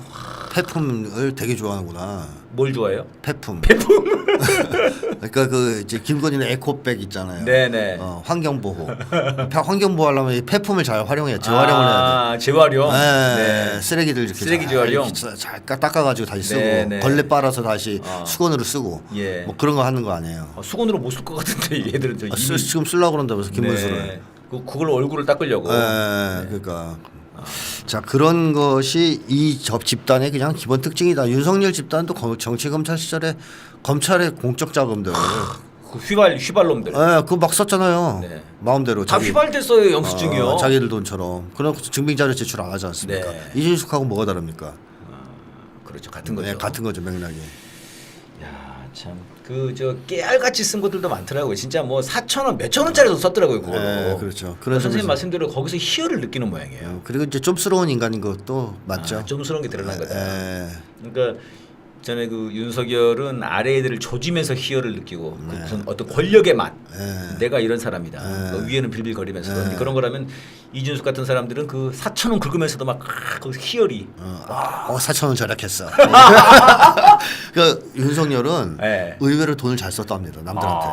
폐품을 되게 좋아하는구나. 뭘 좋아해요? 폐품. 그러니까 그 이제 김건희는 에코백 있잖아요. 네네. 환경 보호. 환경 보호하려면 이 폐품을 잘 활용해야 재활용을 해야 돼. 재활용. 네. 쓰레기들 이렇게 쓰레기 재활용. 잘 닦아가지고 다시 쓰고 네, 네. 걸레 빨아서 다시 수건으로 쓰고 예. 뭐 그런 거 하는 거 아니에요. 수건으로 못 쓸 것 같은데 얘들은 저 이미 지금 쓰려고 그런다면서 김문수를. 네. 그걸 얼굴을 닦으려고. 그러니까 자 그런 것이 이 집단의 그냥 기본 특징이다. 윤석열 집단도 정치 검찰 시절에 검찰의 공적 자금들, 그 휘발놈들. 그거 막 썼잖아요. 네. 마음대로 다 휘발됐어요, 영수증이요. 자기들 돈처럼. 그래놓고 증빙 자료 제출 안 하지 않습니까? 네. 이진숙하고 뭐가 다릅니까? 그렇죠, 같은 거죠. 네, 같은 거죠 맥락이. 야, 참. 그 저 깨알같이 쓴 것들도 많더라고요. 진짜 뭐 4,000원, 몇천 원짜리도 썼더라고요, 그걸로. 네, 그렇죠. 그런 선생님 점에서- 말씀대로 거기서 희열을 느끼는 모양이에요. 그리고 이제 좀스러운 인간인 것도 맞죠. 좀스러운 게 드러난 거다. 예. 그러니까 전에 그 윤석열은 아래 애들을 조지면서 희열을 느끼고 그 무슨 어떤 권력의 맛. 네. 내가 이런 사람이다. 그 위에는 빌빌거리면서 네. 그런 거라면 이준숙 같은 사람들은 그 4,000원 긁으면서도 막 그 희열이. 4,000원 절약했어. 그 윤석열은 네. 의외로 돈을 잘 썼답니다. 남들한테.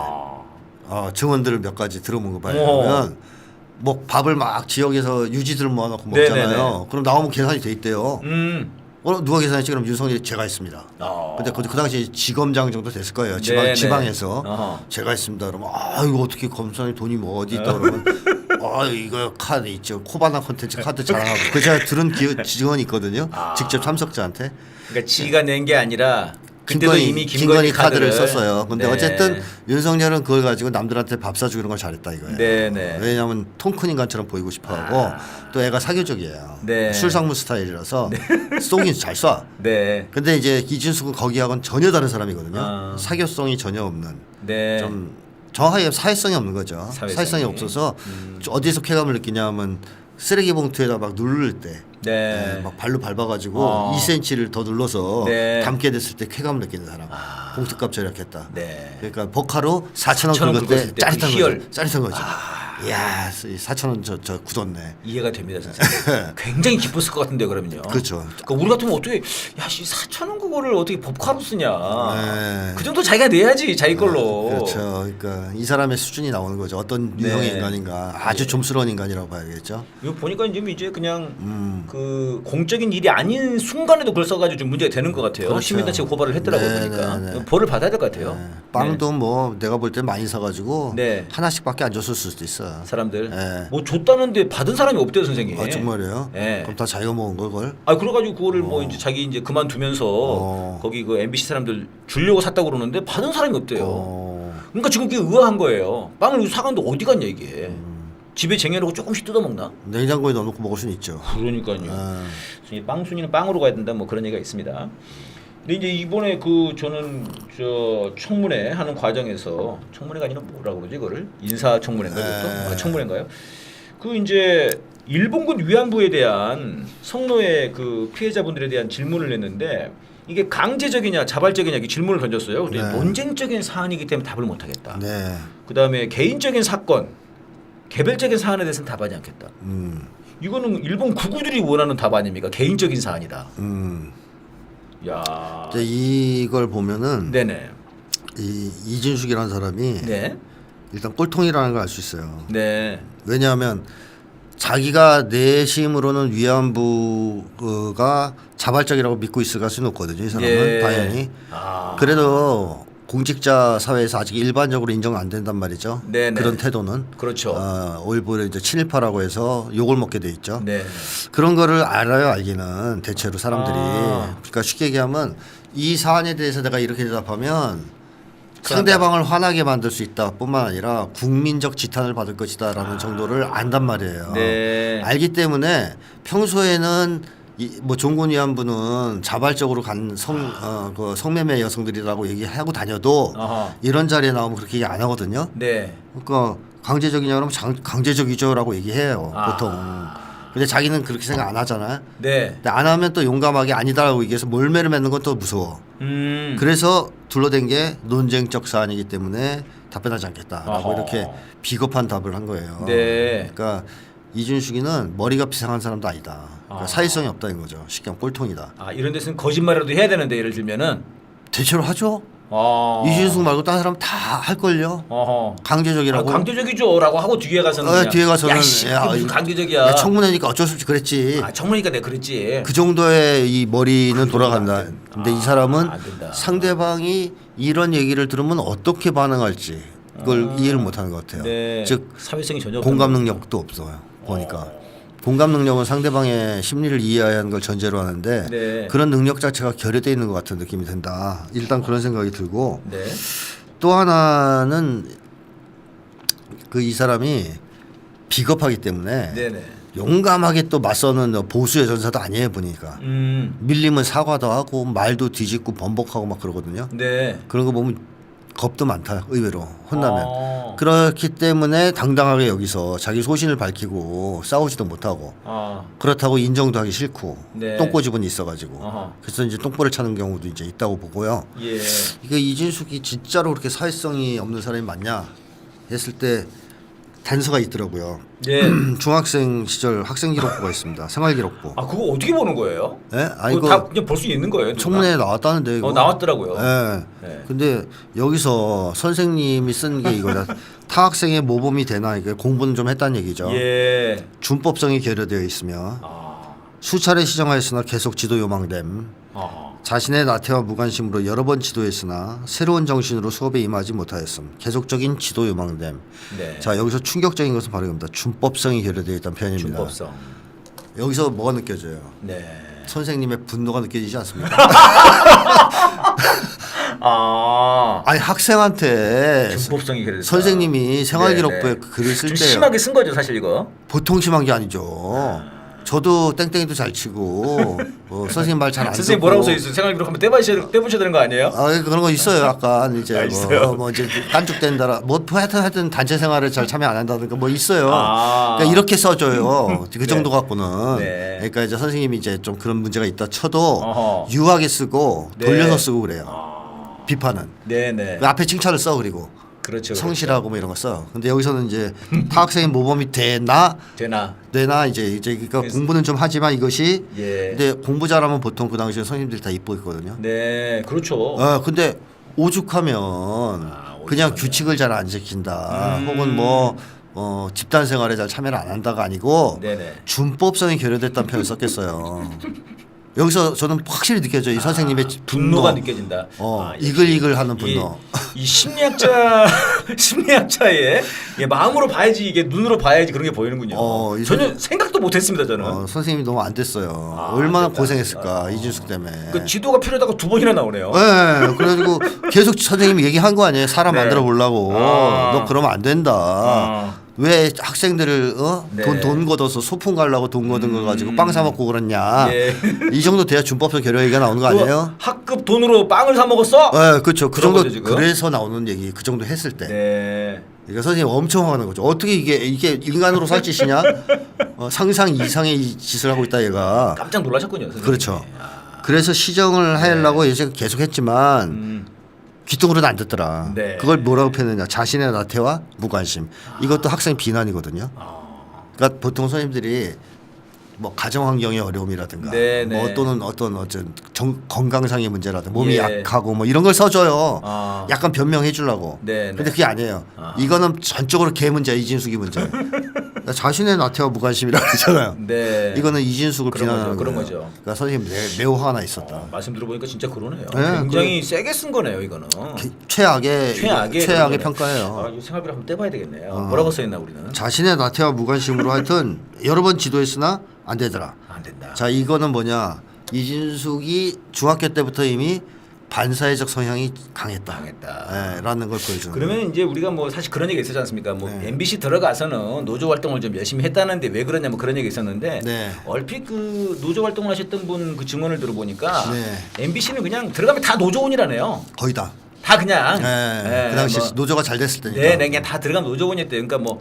증언들을 몇 가지 들어본 거 봐요. 뭐 밥을 막 지역에서 유지들 모아놓고 먹잖아요. 네네네. 그럼 나오면 계산이 돼 있대요. 음. 누가 계산했지? 그럼 윤석열이 제가 했습니다. 근데 그 당시 지검장 정도 됐을 거예요. 네네. 지방에서 어허. 제가 했습니다. 그러면 이거 어떻게 검사님 돈이 뭐 어디 있다 그러면 이거 카드 있죠. 코바나 콘텐츠 카드 자랑하고 그 제가 들은 증언이 있거든요. 직접 참석자한테. 그러니까 지가 낸 게 아니라 그때도 이미 김건희 카드를 썼어요. 근데 네. 어쨌든 윤석열은 그걸 가지고 남들한테 밥 사주고 이런 걸 잘했다 이거예요. 네네. 왜냐하면 통 큰 인간처럼 보이고 싶어하고 또 애가 사교적이에요. 네. 술상무 스타일이라서 쏘긴 잘 쏴. 네. 근데 이제 이준숙은 거기하고는 전혀 다른 사람이거든요. 사교성이 전혀 없는. 네. 좀 정확하게 사회성이 없는 거죠. 사회성이. 사회성이 없어서 어디서 쾌감을 느끼냐면 쓰레기 봉투에다 막 누를 때. 네. 막 발로 밟아가지고 2cm를 더 눌러서 네. 담게 됐을 때 쾌감을 느끼는 사람. 봉투값 절약했다. 네. 그러니까 버카로 4,000원 4,000원 긁을 때 긁었을 때 짜릿한 그 희열. 거지. 짜릿한 거지. 이야 4,000원 저 굳었네. 이해가 됩니다, 선생님. 굉장히 기뻤을 것 같은데 그러면요. 그렇죠. 그러니까 우리 같으면 어떻게 야씨 4,000원 그거를 어떻게 법카로 쓰냐. 네. 그 정도 자기가 내야지 자기 걸로. 그렇죠. 그러니까 이 사람의 수준이 나오는 거죠. 어떤 유형의 네. 인간인가. 아주 좀스러운 인간이라고 봐야겠죠. 이거 보니까 이제 그냥 그 공적인 일이 아닌 순간에도 그걸 써가지고 좀 문제가 되는 것 같아요. 그렇죠. 시민단체가 고발을 했더라고요. 네, 보니까 네, 네. 벌을 받아야 될 것 같아요. 네. 빵도 뭐 내가 볼 때 많이 사가지고 네. 하나씩밖에 안 줬을 수도 있어. 사람들 네. 뭐 줬다는데 받은 사람이 없대요, 선생님. 아 정말이에요? 네. 그럼 다 자기가 먹은 걸 그걸? 아 그래가지고 그거를 뭐 이제 자기 이제 그만두면서 거기 그 MBC 사람들 주려고 샀다고 그러는데 받은 사람이 없대요. 그러니까 지금 그게 의아한 거예요. 빵을 사갔는데 어디 갔냐 이게. 집에 쟁여놓고 조금씩 뜯어 먹나? 냉장고에 넣어놓고 먹을 수는 있죠. 그러니까요. 빵 순위는 빵으로 가야 된다 뭐 그런 얘기가 있습니다. 근데 이제 이번에 그 저는 저 청문회 하는 과정에서 청문회가 아니라 뭐라고 그러지 이거를 인사청문회인가요? 그것도? 청문회인가요? 그 이제 일본군 위안부에 대한 성노예 그 피해자분들에 대한 질문을 했는데 이게 강제적이냐 자발적이냐 이렇게 질문을 던졌어요. 근데 네. 논쟁적인 사안이기 때문에 답을 못 하겠다. 네. 그다음에 개인적인 사건, 개별적인 사안에 대해서는 답하지 않겠다. 이거는 일본 구구들이 원하는 답 아닙니까? 개인적인 사안이다. 야. 이제 이걸 보면은 네네. 이 이진숙이라는 사람이 네. 일단 꼴통이라는 걸 알 수 있어요. 네. 왜냐하면 자기가 내심으로는 위안부가 자발적이라고 믿고 있을 가능성이 높거든요. 이 사람은 예. 당연히. 아. 그래도 공직자 사회에서 아직 일반적으로 인정 안 된단 말이죠. 네네. 그런 태도는. 그렇죠. 오히려 이제 친일파라고 해서 욕을 먹게 돼 있죠. 네. 그런 거를 알아요, 알기는 대체로 사람들이. 그러니까 쉽게 얘기하면 이 사안에 대해서 내가 이렇게 대답하면 상대방을 화나게 만들 수 있다 뿐만 아니라 국민적 지탄을 받을 것이다라는 정도를 안단 말이에요. 네. 알기 때문에 평소에는 뭐 종군 위안부는 자발적으로 간 그 성매매 여성들이라고 얘기하고 다녀도 아하. 이런 자리에 나오면 그렇게 얘기 안 하거든요. 네. 그러니까 강제적이냐 그러면 강제적이죠라고 얘기해요. 보통. 근데 자기는 그렇게 생각 안 하잖아요. 네. 근데 안 하면 또 용감하게 아니다라고 얘기해서 몰매를 맺는 건 또 무서워. 그래서 둘러댄 게 논쟁적 사안이기 때문에 답변하지 않겠다라고 어허. 이렇게 비겁한 답을 한 거예요. 네. 그러니까 이준숙이는 머리가 비상한 사람도 아니다. 그러니까 사회성이 없다는 거죠. 쉽게 하면 꼴통이다. 아 이런 데서는 거짓말이라도 해야 되는데 예를 들면은 대체로 하죠. 아. 이준숙 말고 다른 사람 다 할걸요. 어허. 강제적이라고. 강제적이죠라고 하고 뒤에 가서는 그냥, 뒤에 가서는 야씨 무슨 강제적이야. 야, 청문회니까 어쩔 수 없이 그랬지. 청문회니까 내가 그랬지. 그 정도의 이 머리는 돌아간다. 근데 이 사람은 안 된다. 상대방이 이런 얘기를 들으면 어떻게 반응할지 이걸 이해를 못하는 것 같아요. 네. 즉 사회성이 전혀 공감 없다는 능력도 없어요. 보니까 공감 능력은 상대방의 심리를 이해하는 걸 전제로 하는데 네. 그런 능력 자체가 결여돼 있는 것 같은 느낌이 든다. 일단 그런 생각이 들고 네. 또 하나는 그 이 사람이 비겁하기 때문에 네네. 용감하게 또 맞서는 보수의 전사도 아니에요 보니까. 밀리면 사과도 하고 말도 뒤집고 번복하고 막 그러거든요. 네. 그런 거 보면 겁도 많다 의외로 혼나면. 아. 그렇기 때문에 당당하게 여기서 자기 소신을 밝히고 싸우지도 못하고 그렇다고 인정도 하기 싫고 네. 똥꼬집은 있어가지고 아하. 그래서 이제 똥꼬를 차는 경우도 이제 있다고 보고요. 예. 이게 이진숙이 진짜로 그렇게 사회성이 없는 사람이 맞냐 했을 때 단서가 있더라고요. 네. 중학생 시절 학생 기록부가 있습니다. 생활 기록부. 아 그거 어떻게 보는 거예요? 예? 아니 그거 이거 다 그냥 볼 수 있는 거예요? 누가? 청문회에 나왔다는데 이거. 나왔더라고요. 예. 네. 근데 여기서 선생님이 쓴 게 이거다. 타학생의 모범이 되나 이게 공부는 좀 했다는 얘기죠. 예. 준법성이 결여되어 있으며 수차례 시정하였으나 계속 지도 요망됨. 자신의 나태와 무관심으로 여러 번 지도했으나 새로운 정신으로 수업에 임하지 못하였음. 계속적인 지도 요망됨. 네. 자 여기서 충격적인 것은 바로 이겁니다. 준법성이 결여되어 있다는 표현입니다. 준법성. 여기서 뭐가 느껴져요? 네. 선생님의 분노가 느껴지지 않습니까? 아니 학생한테 준법성이 그래서 선생님이 생활기록부에 글을 쓸 좀 때요. 심하게 쓴 거죠 사실 이거. 보통 심한 게 아니죠. 저도 땡땡이도 잘 치고 선생님 말 잘 안 듣고. 선생님 뭐라고 써 있어요? 생활기록 한번 떼보셔야 되는 거 아니에요? 아 그런 거 있어요. 약간 이제 있어요? 뭐 이제 깐죽된다라 뭐 하여튼 단체 생활에 잘 참여 안 한다든가 뭐 있어요. 아. 그러니까 이렇게 써줘요. 그 정도 갖고는. 네. 그러니까 이제 선생님이 이제 좀 그런 문제가 있다 쳐도 어허. 유하게 쓰고 네. 돌려서 쓰고 그래요. 비판은. 네네. 그 앞에 칭찬을 써 그리고 그렇죠. 성실하고 뭐 이런 거 써. 근데 여기서는 이제 타학생의 모범이 되나 이제 그러니까 공부는 좀 하지만 이것이 예. 근데 공부 잘하면 보통 그 당시에 선생님들이 다 이뻐했거든요. 네, 그렇죠. 근데 오죽하면 그냥 오죽하면. 규칙을 잘 안 지킨다 혹은 뭐 집단 생활에 잘 참여를 안 한다가 아니고 네네. 준법성이 결여됐다는 표현을 썼겠어요. 여기서 저는 확실히 느껴져요. 이 선생님의 분노가 느껴진다. 이글이글하는 분노. 이 심리학자의 마음으로 봐야지 이게 눈으로 봐야지 그런 게 보이는군요. 전혀 생각도 못했습니다 저는. 선생님이 너무 안 됐어요. 얼마나 됐다. 고생했을까 이준숙 때문에. 그 지도가 필요하다고 2번이나 나오네요. 네, 그래가지고 계속 선생님이 얘기한 거 아니에요. 사람 네. 만들어 보려고. 너 그러면 안 된다. 왜 학생들을 네. 돈 걷어서 소풍 가려고 돈 걷은 거 가지고 빵 사 먹고 그랬냐. 예. 이 정도 돼야 준법성 결여 얘기가 나오는 거 아니에요? 학급 돈으로 빵을 사 먹었어? 네, 그렇죠. 그 그런 정도 거죠, 지금? 그래서 나오는 얘기 그 정도 했을 때. 네. 그러니까 선생님 엄청 화가 난 거죠. 어떻게 이게 인간으로 살 짓이냐? 상상 이상의 이 짓을 하고 있다 얘가. 깜짝 놀라셨군요. 선생님이. 그렇죠. 그래서 시정을 하려고 이제 계속 했지만 귀뚱으로는 안 듣더라. 네. 그걸 뭐라고 표현했냐? 자신의 나태와 무관심. 이것도 학생 비난이거든요. 그러니까 보통 선생님들이 뭐 가정 환경의 어려움이라든가 네, 뭐 네. 또는 어떤 건강상의 문제라든가 몸이 예. 약하고 뭐 이런 걸 써줘요. 아. 약간 변명해 주려고. 네, 근데 네. 그게 아니에요. 이거는 전적으로 걔 문제야. 이진숙이 문제. 자신의 나태와 무관심이라고 그러잖아요. 네. 이거는 이진숙을 그런 비난하는 거죠, 그런 거예요. 거죠. 그러니까 선생님 매우 화가 나 있었다. 말씀 들어보니까 진짜 그러네요. 네, 굉장히 세게 쓴 거네요, 이거는. 최악의 그런 평가예요. 거네. 이 생활비를 한번 떼봐야 되겠네요. 뭐라고 써있나 우리는? 자신의 나태와 무관심으로 하여튼 여러 번 지도했으나 안 되더라. 안 된다. 자, 이거는 뭐냐? 이진숙이 중학교 때부터 이미 반사회적 성향이 강했다. 라는 걸 보여주는. 그러면 이제 우리가 뭐 사실 그런 얘기 있었지 않습니까? 뭐 네. MBC 들어가서는 노조 활동을 좀 열심히 했다는데 왜 그러냐 뭐 그런 얘기 있었는데 네. 얼핏 그 노조 활동을 하셨던 분 그 증언을 들어보니까 네. MBC는 그냥 들어가면 다 노조원이라네요. 거의 다. 다 그냥. 그 당시 뭐, 노조가 잘 됐을 때니까. 네, 그냥 다 들어가면 노조원이었대. 그러니까 뭐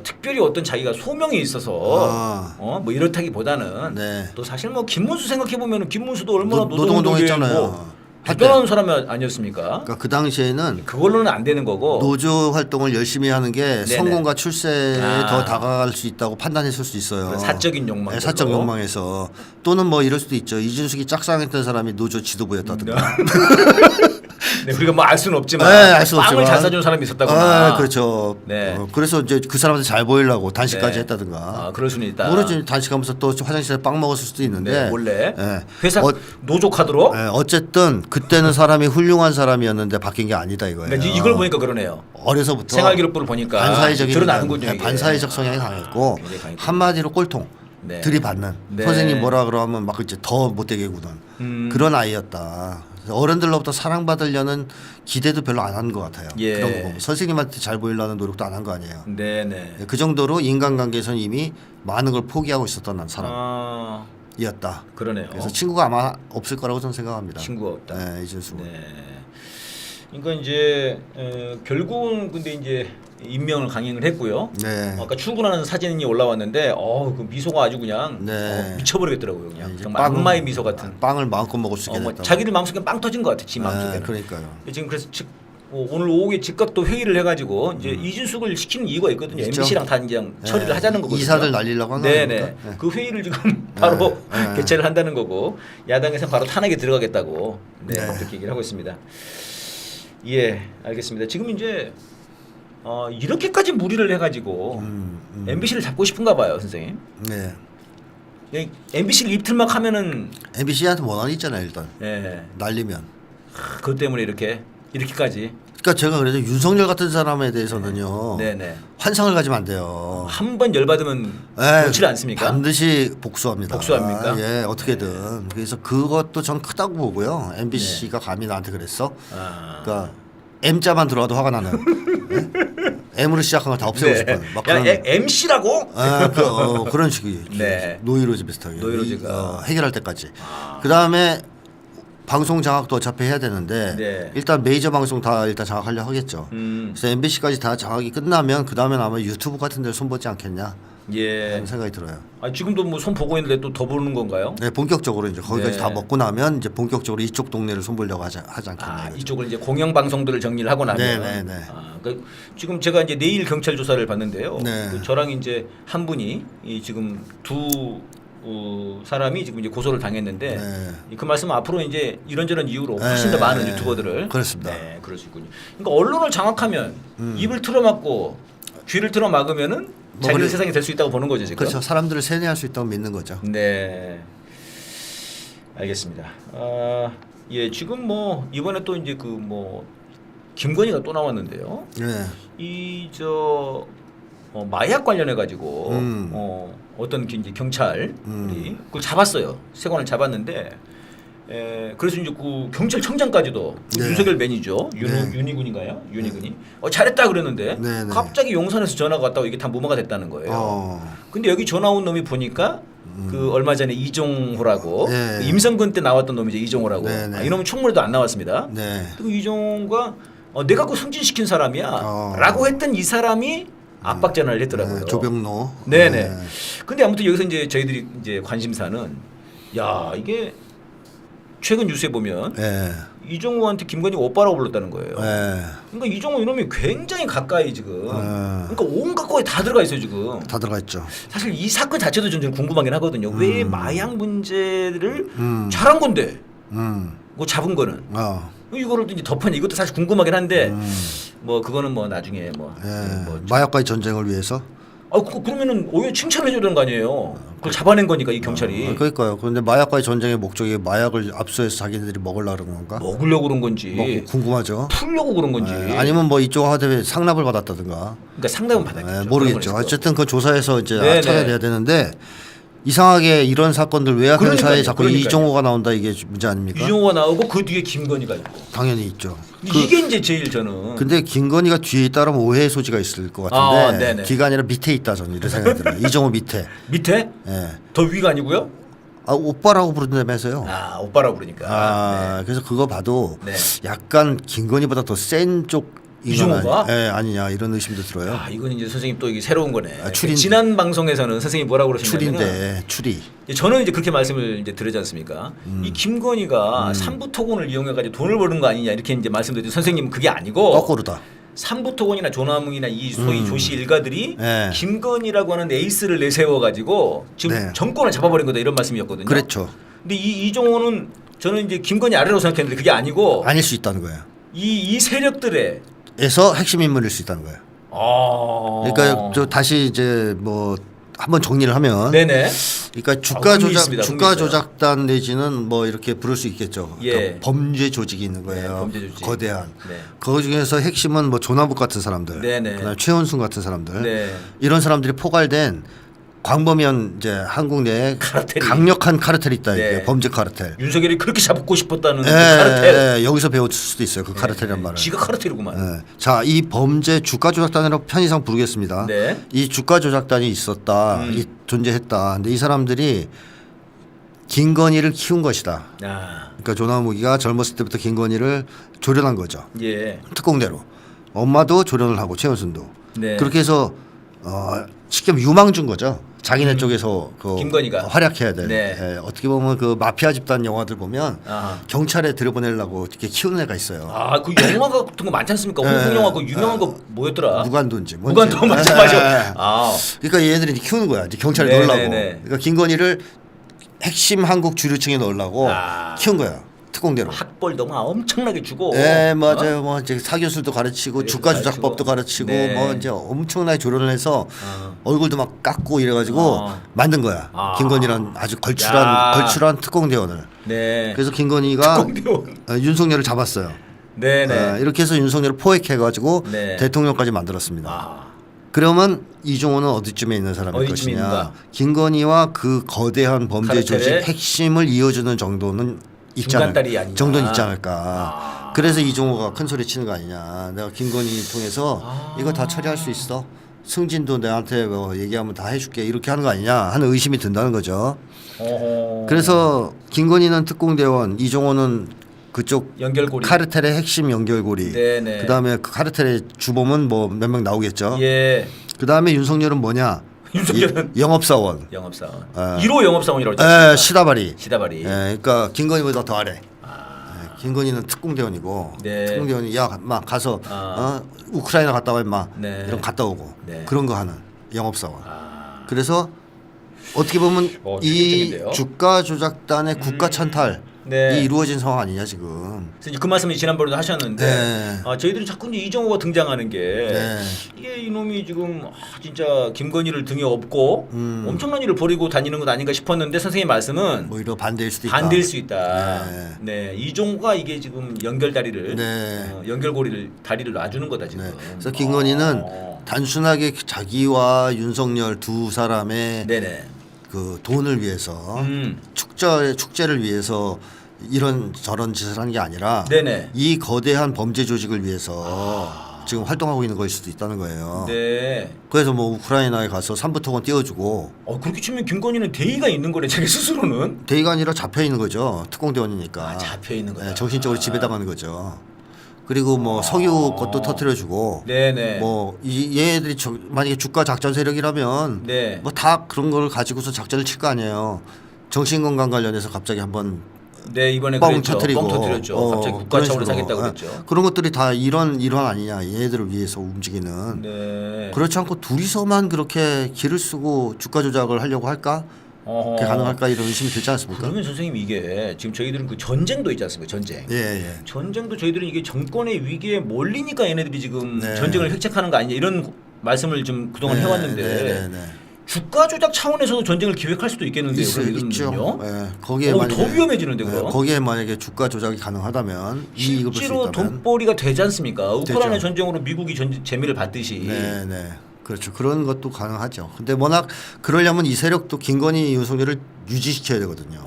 특별히 어떤 자기가 소명이 있어서 뭐 이렇다기보다는 네. 또 사실 뭐 김문수 생각해 보면은 김문수도 얼마나 노동운동 노동운동에 했잖아요. 뭐 대단한 사람이 아니었습니까? 그러니까 그 당시에는 그걸로는 안 되는 거고. 노조 활동을 열심히 하는 게 네네. 성공과 출세에 더 다가갈 수 있다고 판단했을 수 있어요. 사적인 욕망. 네, 사적 욕망에서 또는 뭐 이럴 수도 있죠. 이준숙이 짝사랑했던 사람이 노조 지도부였다든가. 네, 우리가 뭐 알 수는 없지만 알 수는 빵을 없지만. 잘 사준 사람이 있었다거나. 그렇죠. 네. 그래서 이제 그 사람한테 잘 보이려고 단식까지 네. 했다든가. 그럴 수는 있다. 모르지 단식하면서 또 화장실에서 빵 먹었을 수도 있는데. 네, 몰래. 네. 회사 노조 카드로. 어쨌든 그때는 사람이 훌륭한 사람이었는데 바뀐 게 아니다 이거예요. 그러니까 이걸 보니까 그러네요. 어려서부터 생활기록부를 보니까 반사회적인 드러나는군요. 네, 이게. 반사회적 성향이 강했고 굉장히 강했군요. 한마디로 꼴통 네. 들이받는 네. 선생님 뭐라 그러면 막 이제 더 못되게 구는 그런 아이였다. 그래서 어른들로부터 사랑받으려는 기대도 별로 안 한 것 같아요. 예. 그런 거 보면 선생님한테 잘 보이려는 노력도 안 한 거 아니에요. 네네. 그 정도로 인간관계에서는 이미 많은 걸 포기하고 있었던 사람이었다. 그러네요. 그래서 친구가 아마 없을 거라고 저는 생각합니다. 친구가 없다. 네, 이준수. 네. 그러니까 이제 결국은 근데 이제 임명을 강행을 했고요. 네. 아까 출근하는 사진이 올라왔는데 그 미소가 아주 그냥 네. 미쳐버리겠더라고요. 그냥 이제 정말 악마의 미소 같은. 빵을 마음껏 먹을 수 있게 뭐 됐다. 자기들 마음속에 빵 터진 것 같아. 지 마음속에. 그러니까요. 지금 그래서 오늘 오후에 즉각 또 회의를 해가지고 이제 이준숙을 시키는 이유가 있거든요. 있죠. MBC랑 다 이제 처리를 하자는 거거든요. 이사들 날리려고 하는 네네. 거니까. 네. 그 회의를 지금 바로 네. 개최를 한다는 거고 야당에서 바로 탄핵에 들어가겠다고 네. 그렇게 얘기를 하고 있습니다. 예, 알겠습니다. 지금 이제 이렇게까지 무리를 해가지고 MBC를 잡고 싶은가 봐요, 선생님. 네. MBC를 입틀막 하면은 MBC한테 원한이 있잖아요, 일단. 예, 날리면. 그것 때문에 이렇게까지. 그러니까 제가 그래도 윤석열 같은 사람에 대해서는요. 네네. 환상을 가지면 안 돼요. 한 번 열받으면 놓지 않습니까? 반드시 복수합니다. 복수합니까? 예, 어떻게든. 그래서 그것도 전 크다고 보고요. MBC가 감히 나한테 그랬어. 그러니까 M자만 들어와도 화가 나는. 예? M으로 시작한 걸 다 없애고 싶어요. 막 야, 그런. MC라고? 그런 식이. 네. 노이로즈 비슷하게. 노이로즈가. 해결할 때까지. 그 다음에 방송 장악도 어차피 해야 되는데 네. 일단 메이저 방송 다 일단 장악하려 하겠죠. 음. 그래서 MBC까지 다 장악이 끝나면 그 다음엔 아마 유튜브 같은 데를 손보지 않겠냐. 예. 하는 생각이 들어요. 아, 지금도 뭐 손 보고 있는데 또 더 보는 건가요? 네, 본격적으로 이제 거기까지 네. 다 먹고 나면 이제 본격적으로 이쪽 동네를 손보려고 하지 않겠나요? 아, 이쪽을 이제 공영 방송들을 정리를 하고 나면 네네네. 아, 그러니까 지금 제가 이제 내일 경찰 조사를 받는데요. 네. 그 저랑 이제 한 분이 이 지금 두 사람이 지금 이제 고소를 당했는데 네. 그 말씀은 앞으로 이제 이런저런 이유로 훨씬 더 네. 많은 유튜버들을 그렇습니다. 네, 그럴 수 있군요. 그러니까 언론을 장악하면 입을 틀어막고 귀를 틀어막으면은 자기들 그래. 세상이 될 수 있다고 보는 거죠 지금. 그렇죠. 사람들을 세뇌할 수 있다고 믿는 거죠. 네, 알겠습니다. 예, 지금 뭐 이번에 또 이제 그 뭐 김건희가 또 나왔는데요. 네. 이 저 마약 관련해 가지고 어떤 이제 경찰이 그걸 잡았어요. 세 건을 잡았는데. 그래서 이제 그 경찰청장까지도 그 네. 윤석열 매니저 네. 윤희군인가요? 윤희군이 잘했다 그랬는데 네, 네. 갑자기 용산에서 전화가 왔다고 이게 다 무마가 됐다는 거예요. 근데 여기 전화 온 놈이 보니까 그 얼마 전에 이종호라고 네. 그 임성근 때 나왔던 놈이죠. 이종호라고. 네, 네. 이놈은 청문회도 안 나왔습니다. 네. 그 이종호가 내가 그 승진시킨 사람이야 라고 했던 이 사람이 압박 전화를 했더라고요. 네, 조병로. 네네. 네. 근데 아무튼 여기서 이제 저희들이 이제 관심사는 야 이게 최근 뉴스에 보면 네. 이종호한테 김건희가 오빠라고 불렀다는 거예요. 네. 그러니까 이종호 이놈이 굉장히 가까이 지금 그러니까 온갖 거에 다 들어가 있어요 지금. 다 들어가 있죠. 사실 이 사건 자체도 좀 궁금하긴 하거든요. 왜 마약 문제를 잘한 건데 뭐 잡은 거는 이거를 이제 덮었냐 이것도 사실 궁금하긴 한데 뭐 그거는 뭐 나중에 뭐, 네. 뭐 마약과의 전쟁을 위해서. 그러면은 오히려 칭찬해줘야 되는 거 아니에요. 그걸 잡아낸 거니까 이 경찰이 그러니까요. 그런데 마약과의 전쟁의 목적이 마약을 압수해서 자기네들이 먹으려고 그런 건가? 먹으려고 그런 건지 뭐 궁금하죠. 풀려고 그런 건지 아니면 뭐 이쪽 하대 상납을 받았다든가. 그러니까 상담은 받았겠죠. 모르겠죠. 어쨌든 그 조사해서 이제 네네. 찾아내야 되는데 이상하게 이런 사건들 외압 행사에 자꾸 그러니까요. 이종호가 나온다 이게 문제 아닙니까? 이종호가 나오고 그 뒤에 김건희가 있고 당연히 있죠. 이게 이제 제일 저는 근데 김건희가 뒤에 있다면 오해의 소지가 있을 것 같은데 네네. 뒤가 아니라 밑에 있다 저는 이런 생각이 들어요. 이종호 밑에. 밑에 예. 더 위가 아니고요? 오빠라고 부른다면서요. 오빠라고 그러니까. 그래서 그거 봐도 네. 약간 김건희보다 더 센 쪽 이종호가? 아니냐 이런 의심도 들어요. 이건 이제 선생님 또 이게 새로운 거네. 추리인데. 지난 방송에서는 선생님이 뭐라고 그러셨냐면 추리인데 추리. 저는 이제 그렇게 말씀을 이제 드리지 않습니까? 이 김건희가 삼부토건을 이용해 가지고 돈을 버는 거 아니냐 이렇게 이제 말씀드렸는데 선생님은 그게 아니고 거꾸로다. 삼부토건이나 조남웅이나 이 소위 조씨 일가들이 네. 김건희라고 하는 에이스를 내세워 가지고 지금 네. 정권을 잡아버린 거다 이런 말씀이었거든요. 그렇죠. 근데 이종호는 저는 이제 김건희 아래로 생각했는데 그게 아니고 아닐 수 있다는 거예요. 이 세력들의 에서 핵심 인물일 수 있다는 거예요. 그러니까 저 다시 이제 뭐 한번 정리를 하면 네네. 그러니까 주가 흥미 조작 있습니다. 주가 흥미 있어요. 조작단 내지는 뭐 이렇게 부를 수 있겠죠. 예. 그러니까 범죄 조직이 있는 거예요. 네, 범죄 조직. 거대한. 네. 그 중에서 핵심은 뭐 조남북 같은 사람들, 네네. 그다음에 최원순 같은 사람들, 네. 이런 사람들이 포괄된 광범위한 이제 한국 내에 카르텔이. 강력한 카르텔이 있다 이게 네. 범죄 카르텔. 윤석열이 그렇게 잡고 싶었다는 그 카르텔. 여기서 배웠을 수도 있어요. 그 카르텔이란 말을. 지가 카르텔이구만. 예. 자, 이 범죄 주가 조작단이라고 편의상 부르겠습니다. 네. 이 주가 조작단이 있었다, 존재했다. 근데 이 사람들이 김건희를 키운 것이다. 그러니까 조나무기가 젊었을 때부터 김건희를 조련한 거죠. 예. 특공대로. 엄마도 조련을 하고 최은순도. 네. 그렇게 해서 쉽게 말하면 유망 준 거죠. 자기네 쪽에서 그 김건희가. 활약해야 될. 네. 예, 어떻게 보면 그 마피아 집단 영화들 보면 아하. 경찰에 들여보내려고 이렇게 키우는 애가 있어요. 그 영화 같은 거 많지 않습니까? 홍콩 영화 그 유명한 거 뭐였더라? 무간도인지 무간도 맞아. 그러니까 얘네들이 이제 키우는 거야. 이제 경찰에 네네네. 넣으려고. 그러니까 김건희를 핵심 한국 주류층에 넣으려고 키운 거야. 특공대로. 학벌도 막 엄청나게 주고. 네, 맞아요. 뭐 이제 사교술도 가르치고 사교술 주가 가르치고. 조작법도 가르치고 네. 뭐 이제 엄청나게 조련을 해서 얼굴도 막 깎고 이래가지고 만든 거야. 김건희란 아주 야. 걸출한 특공대원을. 네. 그래서 김건희가 특공대원. 윤석열을 잡았어요. 네네. 이렇게 해서 윤석열을 포획해가지고 네. 대통령까지 만들었습니다. 그러면 이종호는 어디쯤에 있는 사람일 어디쯤에 것이냐? 있는가? 김건희와 그 거대한 범죄 카르텔의 조직 핵심을 이어주는 정도는 있지 중간다리 않을까? 아니냐. 정도는 있지 않을까? 그래서 이종호가 큰 소리 치는 거 아니냐? 내가 김건희 통해서 이거 다 처리할 수 있어. 승진도 내한테 뭐 얘기하면 다 해줄게 이렇게 하는 거 아니냐 하는 의심이 든다는 거죠. 그래서 김건희는 특공대원, 이종호는 그쪽 연결고리. 카르텔의 핵심 연결고리. 네네. 그다음에 그 카르텔의 주범은 뭐 몇 명 나오겠죠. 예. 그다음에 윤석열은 뭐냐? 윤석열은 영업사원. 영업사원. 아. 1호 영업사원이라고 했잖아요. 시다바리. 시다바리. 그러니까 김건희보다 더 아래. 김건희는 특공대원이고 네. 특공대원이 막 가서 아. 우크라이나 갔다 와 임마 네. 이런 거 갔다 오고 네. 그런 거 하는 영업사원. 아. 그래서 어떻게 보면 이 충격적인데요. 주가 조작단의 국가 찬탈이 네. 이루어진 상황 아니냐 지금. 그래서 이제 그 말씀을 지난번에도 하셨는데 네. 저희들은 자꾸 이제 이정호가 등장하는 게 네. 이게 이놈이 지금 진짜 김건희를 등에 업고 엄청난 일을 벌이고 다니는 것 아닌가 싶었는데 선생님 말씀은 오히려 반대일 수도 있다. 반대일 수 있다. 네. 네, 이종호가 이게 지금 연결다리를 네. 연결고리를 다리를 놔주는 거다 지금. 네. 그래서 김건희는 단순하게 자기와 윤석열 두 사람의 네네. 그 돈을 위해서 음. 축제를 위해서 이런 저런 짓을 하는 게 아니라 네네. 이 거대한 범죄 조직을 위해서 지금 활동하고 있는 거일 수도 있다는 거예요. 네. 그래서 뭐 우크라이나에 가서 삼부토건 띄워주고 그렇게 치면 김건희는 대의가 있는 거네 자기 스스로는. 대의가 아니라 잡혀 있는 거죠. 특공대원이니까. 잡혀 있는 거다. 네, 정신적으로 지배당하는 거죠. 그리고 뭐 석유 것도 터트려주고 네네. 뭐 얘네들이 만약에 주가 작전 세력이라면 네. 뭐 다 그런 걸 가지고서 작전을 칠 거 아니에요. 정신건강 관련해서 갑자기 한번 네 이번에 뻥 그랬죠. 터트리고 뻥 터트렸죠. 갑자기 국가 그런 차원을 식으로. 사겠다고 예. 그랬죠. 그런 것들이 다 이런 일환 아니냐. 얘네들을 위해서 움직이는. 네. 그렇지 않고 둘이서만 그렇게 길을 쓰고 주가 조작을 하려고 할까? 그게 가능할까 이런 의심이 들지 않습니까? 그러면 선생님 이게 지금 저희들은 그 전쟁도 있지 않습니까? 전쟁. 예. 전쟁도 저희들은 이게 정권의 위기에 몰리니까 얘네들이 지금 네. 전쟁을 획책하는 거 아니냐 이런 말씀을 좀 그동안 해왔는데 네. 주가 조작 차원에서도 전쟁을 기획할 수도 있겠는데요. 있죠. 예. 거기에 더 위험해지는데 예, 그럼. 거기에 만약에 주가 조작이 가능하다면 이익을 볼 수 실제로 있다면 돈벌이가 되지 않습니까? 우크라이나 되죠. 전쟁으로 미국이 재미를 봤듯이. 네. 그렇죠. 그런 것도 가능하죠. 근데 워낙 그러려면 이 세력도 김건희 윤석열을 유지시켜야 되거든요.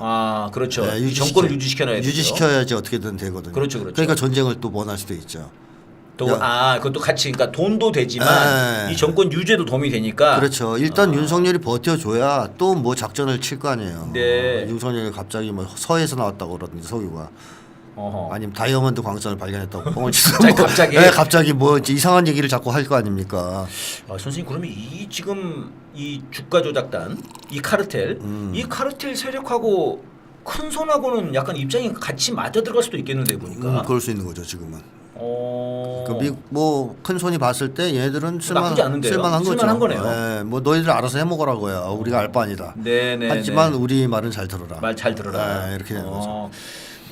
그렇죠. 네, 정권을 유지시켜놔야 되죠. 유지시켜야지 어떻게든 되거든요. 그렇죠. 그러니까 전쟁을 또 원할 수도 있죠. 그것도 같이 그러니까 돈도 되지만 네. 이 정권 유죄도 도움이 되니까. 그렇죠. 일단 윤석열이 버텨줘야 또 뭐 작전을 칠 거 아니에요. 네. 윤석열이 갑자기 뭐 서해에서 나왔다고 그러든지 석유가. 어허. 아니면 다이아몬드 광산을 발견했다고 뻥을 치고 갑자기? 네, 갑자기 뭐 이상한 얘기를 자꾸 할 거 아닙니까? 선생님 그러면 이 지금 이 주가 조작단 이 카르텔 이 카르텔 세력하고 큰 손하고는 약간 입장이 같이 맞아 들어갈 수도 있겠는데 보니까. 그럴 수 있는 거죠 지금은. 어. 뭐큰 손이 봤을 때 얘네들은 나쁘지 않은데요. 쓸만한 거죠. 쓸만한 거네요. 네, 뭐 너희들 알아서 해먹으라고요. 우리가 알 바 아니다. 네네. 하지만 우리 말은 잘 들어라. 말 잘 들어라. 네, 이렇게 되는 거죠.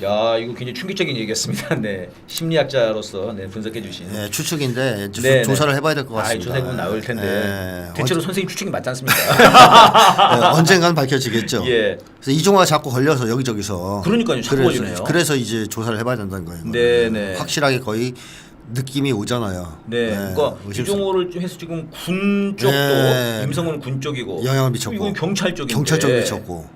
야 이거 굉장히 충격적인 얘기였습니다. 네 심리학자로서 분석해주신. 네, 추측인데 네, 조사를 해봐야 될 것 같습니다. 조사해보면 나올 텐데. 네, 대체로 선생님 추측이 맞지 않습니까? 언젠간 밝혀지겠죠. 예. 그래서 이종화가 자꾸 걸려서 여기저기서. 그러니까요, 자꾸 걸리네요. 그래서 이제 조사를 해봐야 된다는 거예요. 네네. 확실하게 거의 느낌이 오잖아요. 네, 그러니까 이종호를 해서 지금 군 쪽도 네. 임성은 군 쪽이고 영향을 미쳤고. 이건 경찰 쪽인데. 경찰 쪽 미쳤고.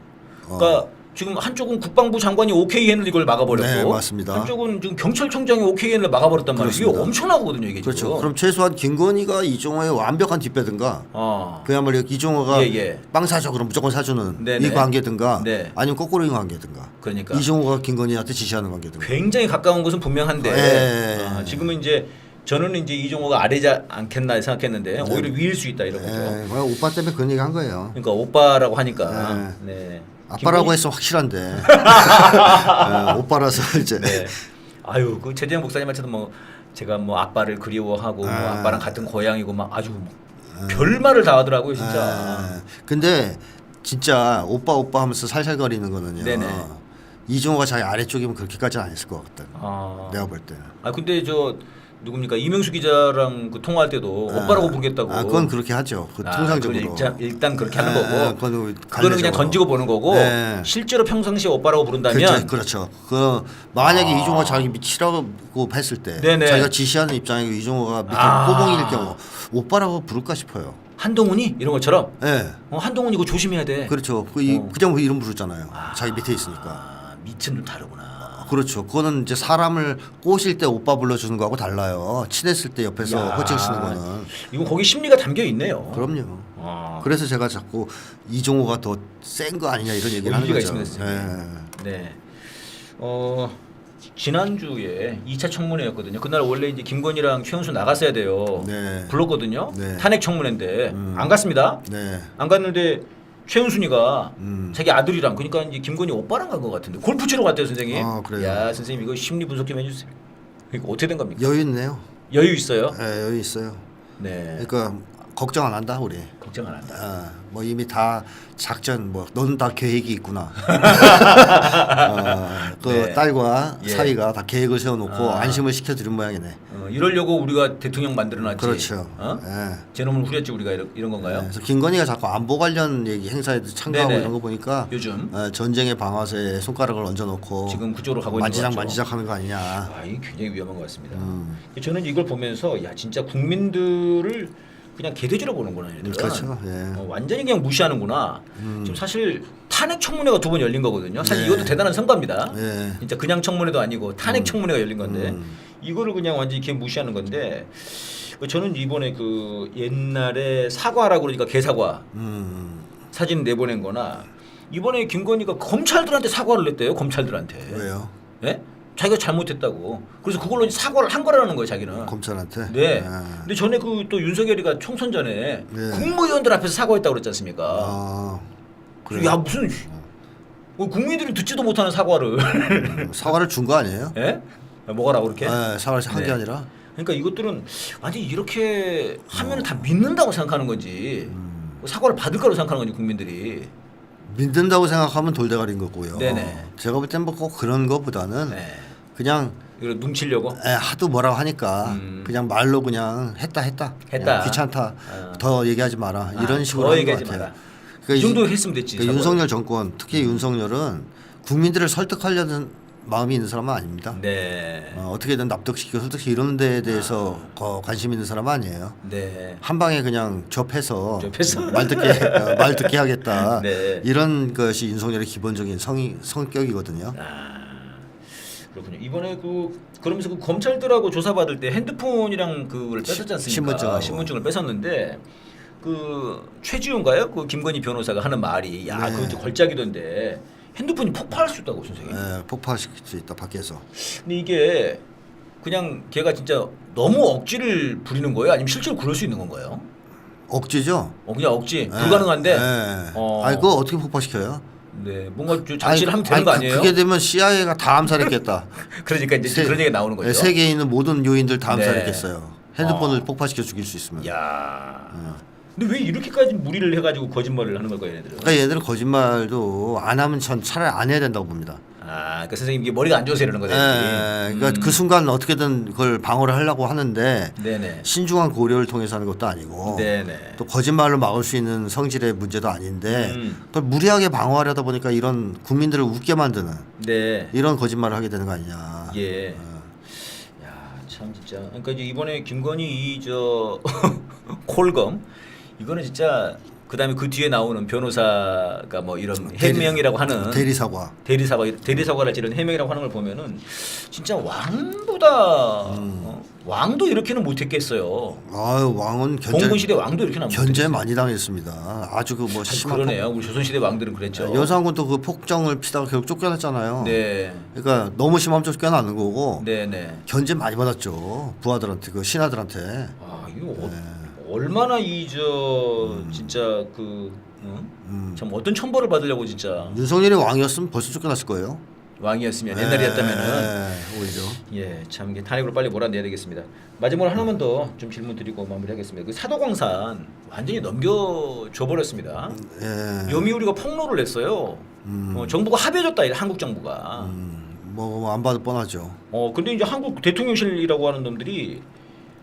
그러니까 지금 한쪽은 국방부 장관이 오케이 했는데 이걸 막아버렸고, 네, 맞습니다. 한쪽은 지금 경찰청장이 오케이 했는데 막아버렸단 말이에요. 이게 그렇습니다. 엄청나거든요, 이게 그렇죠. 지금. 그럼 최소한 김건희가 이종호의 완벽한 뒷배든가 그야말로 이종호가 예. 빵 사줘 그럼 무조건 사주는 네네. 이 관계든가 네. 아니면 거꾸로인 관계든가 그러니까 이종호가 김건희한테 지시하는 관계든가 굉장히 가까운 것은 분명한데 네. 지금은 이제 저는 이제 이종호가 아래지 않겠나 생각했는데 오히려 위일 수 있다 이런 거죠. 그냥 오빠 때문에 그런 얘기 한 거예요. 그러니까 오빠라고 하니까. 네. 아빠라고 했으면 확실한데 네, 오빠라서 이제 네. 아유 그 최재형 목사님한테도 뭐 제가 뭐 아빠를 그리워하고 뭐 아빠랑 같은 고향이고 막 아주 뭐 별말을 다 하더라고요 진짜. 근데 진짜 오빠 하면서 살살거리는 거는요. 네네. 이종호가 자기 아래쪽이면 그렇게까지는 안 했을 것 같다. 내가 볼 때는. 근데 저 누굽니까 이명수 기자랑 그 통화할 때도 오빠라고 부르겠다고. 그건 그렇게 하죠. 통상적으로. 일단 그렇게 하는 거고. 그거는 그냥 던지고 보는 거고. 네. 실제로 평상시에 오빠라고 부른다면. 그렇죠. 그 만약에 이종호가 자기 치라고 했을 때 네네. 자기가 지시하는 입장이고 이종호가 밑에 꼬봉일 경우 오빠라고 부를까 싶어요. 한동훈이 이런 것처럼. 네. 한동훈 이거 조심해야 돼. 그렇죠. 그냥 그 이름 부르잖아요. 자기 밑에 있으니까. 밑은 좀 다르구나. 그렇죠. 그거는 이제 사람을 꼬실 때 오빠 불러주는 거하고 달라요. 친했을 때 옆에서 호칭 쓰는 거는. 이건 거기 심리가 담겨 있네요. 그럼요. 그래서 제가 자꾸 이종호가 더 센 거 아니냐 이런 얘기를 하는 거죠. 네. 지난주에 2차 청문회였거든요. 그날 원래 이제 김건희랑 최은수 나갔어야 돼요. 네. 불렀거든요. 네. 탄핵 청문회인데 안 갔습니다. 네. 안 갔는데 최은순이가 음. 자기 아들이랑 그러니까 이제 김건희 오빠랑 간 것 같은데 골프 치러 갔대요, 선생님. 아, 그래요? 야, 선생님 이거 심리 분석 좀 해주세요. 이거 어떻게 된 겁니까? 여유 있네요. 여유 있어요? 네, 여유 있어요. 네. 그러니까 걱정 안 한다 우리. 걱정 안 한다. 뭐 이미 다 작전 뭐 너는 다 계획이 있구나. 그 네. 딸과 예. 사이가 다 계획을 세워놓고 아. 안심을 시켜드린 모양이네. 이러려고 우리가 대통령 만들어놨지. 그렇죠. 어? 예. 제놈을 후렸지 우리가 이런 건가요? 그래서 김건희가 자꾸 안보 관련 얘기 행사에도 참가하고 네네. 이런 거 보니까 요즘 전쟁의 방아쇠에 손가락을 얹어놓고 지금 그쪽으로 가고 있는 만지작 것 같죠. 만지작하는 거 아니냐. 아, 이 굉장히 위험한 것 같습니다. 저는 이걸 보면서 야 진짜 국민들을 그냥 개돼지로 보는구나 얘네들은. 그렇죠. 예. 완전히 그냥 무시하는구나. 지금 사실 탄핵 청문회가 2번 열린 거거든요. 사실 네. 이것도 대단한 성과입니다. 예. 진짜 그냥 청문회도 아니고 탄핵 청문회가 열린 건데 이거를 그냥 완전히 이렇게 무시하는 건데 저는 이번에 그 옛날에 사과하라고 그러니까 개사과 사진 내보낸-거나 이번에 김건희가 검찰들한테 사과를 냈대요. 검찰들한테. 왜요? 예? 자기가 잘못했다고. 그래서 그걸로 이제 사과를 한 거라는 거예요, 자기는. 검찰한테. 네. 아. 근데 전에 그 또 윤석열이가 총선 전에 네. 국무위원들 앞에서 사과했다고 그랬지 않습니까? 아, 그래요? 야 무슨 국민들이 듣지도 못하는 사과를 사과를 준 거 아니에요? 예? 뭐가라고 그렇게? 네, 사과를 한 게 네. 아니라. 그러니까 이것들은 완전히 이렇게 하면 다 믿는다고 생각하는 건지 사과를 받을 거라고 생각하는 건지 국민들이. 믿는다고 생각하면 돌대가리인 거고요. 네네. 제가 볼 땐 뭐 꼭 그런 거보다는 네. 그냥 이걸 뭉치려고. 하도 뭐라고 하니까 그냥 말로 그냥 했다. 했다. 그냥 귀찮다. 더 얘기하지 마라. 이런 식으로 더 하는 얘기하지 것 같아요. 마라. 그러니까 이 정도 했으면 됐지. 그러니까 사과를. 윤석열 정권, 특히 윤석열은 국민들을 설득하려는 마음이 있는 사람은 아닙니다. 네. 어떻게든 납득시키고 설득시 이런 데에 대해서 관심 있는 사람은 아니에요. 네. 한 방에 그냥 접해서 접해서. 말 듣게 하겠다. 네. 이런 것이 윤석열의 기본적인 성격이거든요. 그렇군요. 이번에 그러면서 그 검찰들하고 조사받을 때 핸드폰이랑 그걸 뺏었지 않습니까? 신분증하고. 신분증을 뺏었는데 그 최지훈가요? 그 김건희 변호사가 하는 말이 야 네. 그것도 걸작이던데 핸드폰이 폭발할 수 있다고 선생님. 폭발시킬 수 있다 밖에서. 근데 이게 그냥 걔가 진짜 너무 억지를 부리는 거예요? 아니면 실제로 그럴 수 있는 건가요? 억지죠. 그냥 억지 불가능한데. 아니 그거 어떻게 폭발시켜요? 네, 뭔가 좀 장치를 하면 되는 거 아니에요? 그게 되면 CIA가 다 암살했겠다. 그러니까 이제 그런 얘기가 나오는 거죠. 세계에 있는 모든 요인들 다 네. 암살했겠어요. 핸드폰을 폭발시켜 죽일 수 있으면. 야. 근데 왜 이렇게까지 무리를 해가지고 거짓말을 하는 걸까요, 얘네들은? 그러니까 얘들은 거짓말도 안 하면 전 차라리 안 해야 된다고 봅니다. 그 선생님 이게 머리가 안 좋아서 이러는 거죠. 그러니까 그 순간 어떻게든 그걸 방어를 하려고 하는데 네네. 신중한 고려를 통해서 하는 것도 아니고 네네. 또 거짓말로 막을 수 있는 성질의 문제도 아닌데 그걸 무리하게 방어하려다 보니까 이런 국민들을 웃게 만드는 네. 이런 거짓말을 하게 되는 거 아니냐. 예. 야, 참 진짜. 그러니까 이제 이번에 김건희 저 콜검 이거는 진짜 그다음에 그 뒤에 나오는 변호사가 뭐 이런 해명이라고 하는 대리사과랄지 이런 해명이라고 하는 걸 보면은 진짜 왕보다 왕도 이렇게는 못했겠어요. 아유 왕은 공군 시대 왕도 이렇게는 견제 많이 당했습니다. 아주 그 뭐 심한 그러네요. 우리 조선 시대 왕들은 그랬죠. 여성군도 그 폭정을 피다가 결국 쫓겨났잖아요. 네. 그러니까 너무 심하면 쫓겨나는 거고. 네네. 견제 많이 받았죠. 부하들한테 그 신하들한테. 이거 얼마나 진짜 참 어떤 천벌을 받으려고 진짜 윤석열이 왕이었으면 벌써 쫓겨났을 거예요. 왕이었으면 옛날이었다면은 오히려. 예, 참 이게 탄핵으로 빨리 몰아내야 되겠습니다. 마지막으로 하나만 더 좀 질문 드리고 마무리하겠습니다. 그 사도광산 완전히 넘겨줘 버렸습니다. 요미우리가 폭로를 했어요. 정부가 합의해줬다 한국 정부가. 뭐 안 봐도 뻔하죠. 근데 이제 한국 대통령실이라고 하는 놈들이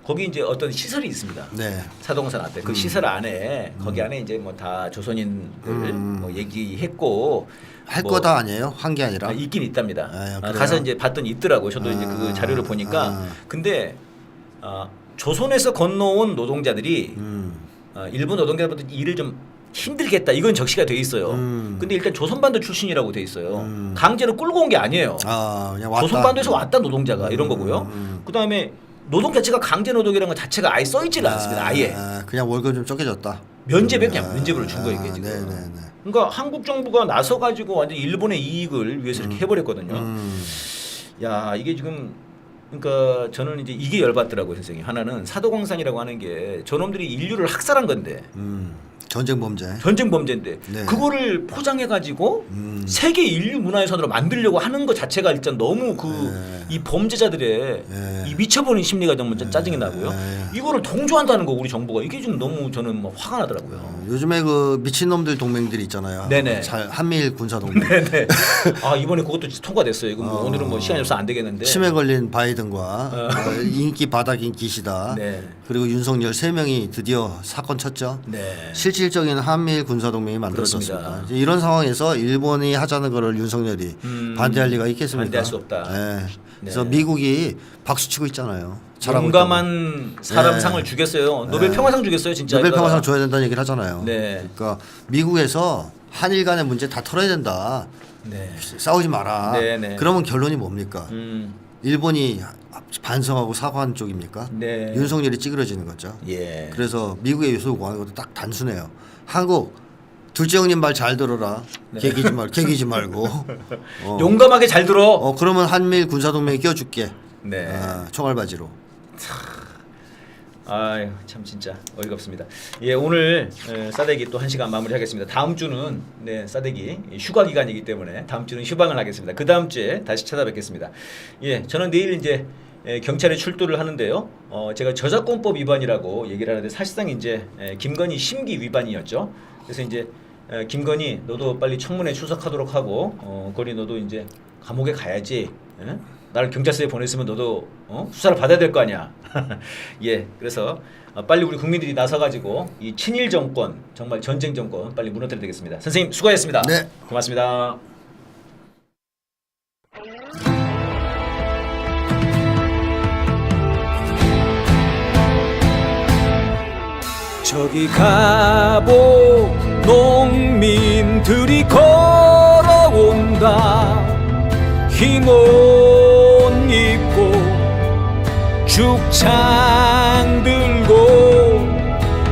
거기 이제 어떤 시설이 있습니다. 네. 사도광산 앞에 그 시설 안에 거기 안에 이제 뭐 다 조선인들 뭐 얘기했고 할 거다 아니에요? 한 게 아니라. 있긴 있답니다. 그래요? 가서 이제 봤더니 있더라고요. 저도 이제 그 자료를 보니까 근데 조선에서 건너온 노동자들이 일본 노동자들보다 일을 좀 힘들겠다. 이건 적시가 돼 있어요. 근데 일단 조선반도 출신이라고 돼 있어요. 강제로 끌고 온 게 아니에요. 그냥 왔다. 조선반도에서 왔다 노동자가 이런 거고요. 그다음에 노동 자체가 강제 노동이라는 것 자체가 아예 써 있지는 않습니다. 아예. 그냥 월급 좀 적게줬다. 면제백 그냥 면제부를 준 거예요, 이게 지금. 네네네. 그러니까 한국 정부가 나서 가지고 완전 일본의 이익을 위해서 이렇게 해버렸거든요. 야 이게 지금 그러니까 저는 이제 이게 열받더라고요 선생님. 하나는 사도광산이라고 하는 게 저놈들이 인류를 학살한 건데 전쟁 범죄. 전쟁 범죄인데 네. 그거를 포장해 가지고 세계 인류 문화유산으로 만들려고 하는 것 자체가 일단 너무 이 범죄자들의 이 미쳐버린 심리가 너무 짜증이 나고요. 이거를 동조한다는 거 우리 정부가 이게 좀 너무 저는 뭐 화가 나더라고요. 요즘에 그 미친놈들 동맹들이 있잖아요. 네네. 한미일 군사 동맹. 네네. 아 이번에 그것도 통과됐어요. 이거 뭐 오늘은 뭐 시간이 없어 안 되겠는데. 치매 걸린 바이든과 인기 바닥인 기시다. 네. 그리고 윤석열 3명이 드디어 사건 쳤죠. 네. 실질적인 한미일 군사 동맹이 만들어졌습니다. 그렇습니다. 이제 이런 상황에서 일본이 하자는 거를 윤석열이 반대할 리가 있겠습니까? 반대할 수 없다. 네. 그래서 네. 미국이 박수 치고 있잖아요. 잘하고 용감한 사람 네. 상을 주겠어요. 노벨 평화상 주겠어요, 진짜. 노벨 이거가. 평화상 줘야 된다는 얘기를 하잖아요. 네. 그러니까 미국에서 한일 간의 문제 다 털어야 된다. 네. 싸우지 마라. 네, 네. 그러면 결론이 뭡니까? 일본이 반성하고 사과한 쪽입니까? 네. 윤석열이 찌그러지는 거죠. 예. 그래서 미국의 요소 구하는 것도 딱 단순해요. 한국 둘째 형님 말 잘 들어라. 네. 개기지 말고. 용감하게 잘 들어. 그러면 한미일 군사 동맹에 껴줄게. 네. 총알바지로. 아유 참 진짜 어이가 없습니다. 예 오늘 싸대기 또 1시간 마무리하겠습니다. 다음 주는 네 싸대기 휴가 기간이기 때문에 다음 주는 휴방을 하겠습니다. 그 다음 주에 다시 찾아뵙겠습니다. 예 저는 내일 이제 경찰에 출두를 하는데요. 제가 저작권법 위반이라고 얘기를 하는데 사실상 이제 김건희 심기 위반이었죠. 그래서 이제 김건희 너도 빨리 청문회 출석하도록 하고 거리 너도 이제 감옥에 가야지. 예? 나를 경찰서에 보냈으면 너도 수사를 받아야 될 거 아니야. 예, 그래서 빨리 우리 국민들이 나서가지고 이 친일 정권 정말 전쟁 정권 빨리 무너뜨려야 되겠습니다. 선생님 수고하셨습니다. 네. 고맙습니다. 저기 가보 농민들이 걸어온다. 흰 옷 입고 죽창 들고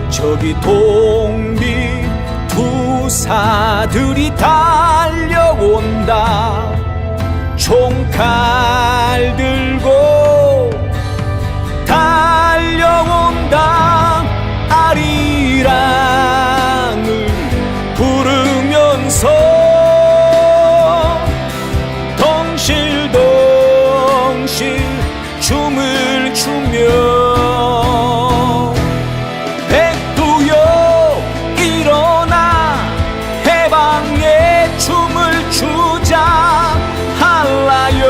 저기 독립 투사들이 달려온다. 총칼 들고 달려온다. 아리랑을 부르면서 덩실덩실 춤을 추며 백두여 일어나 해방의 춤을 추자. 한라여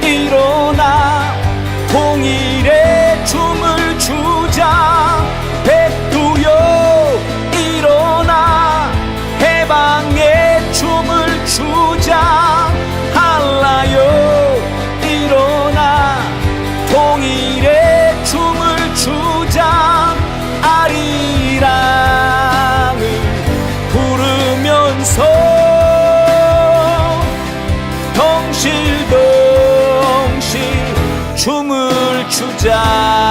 일어나 통일의 춤을 추자. 백두여 일어나 해방의 춤을 추자. 한라여 일어나 통일의 춤을 추자. 아리랑을 부르면서 덩실덩실 춤을 추자.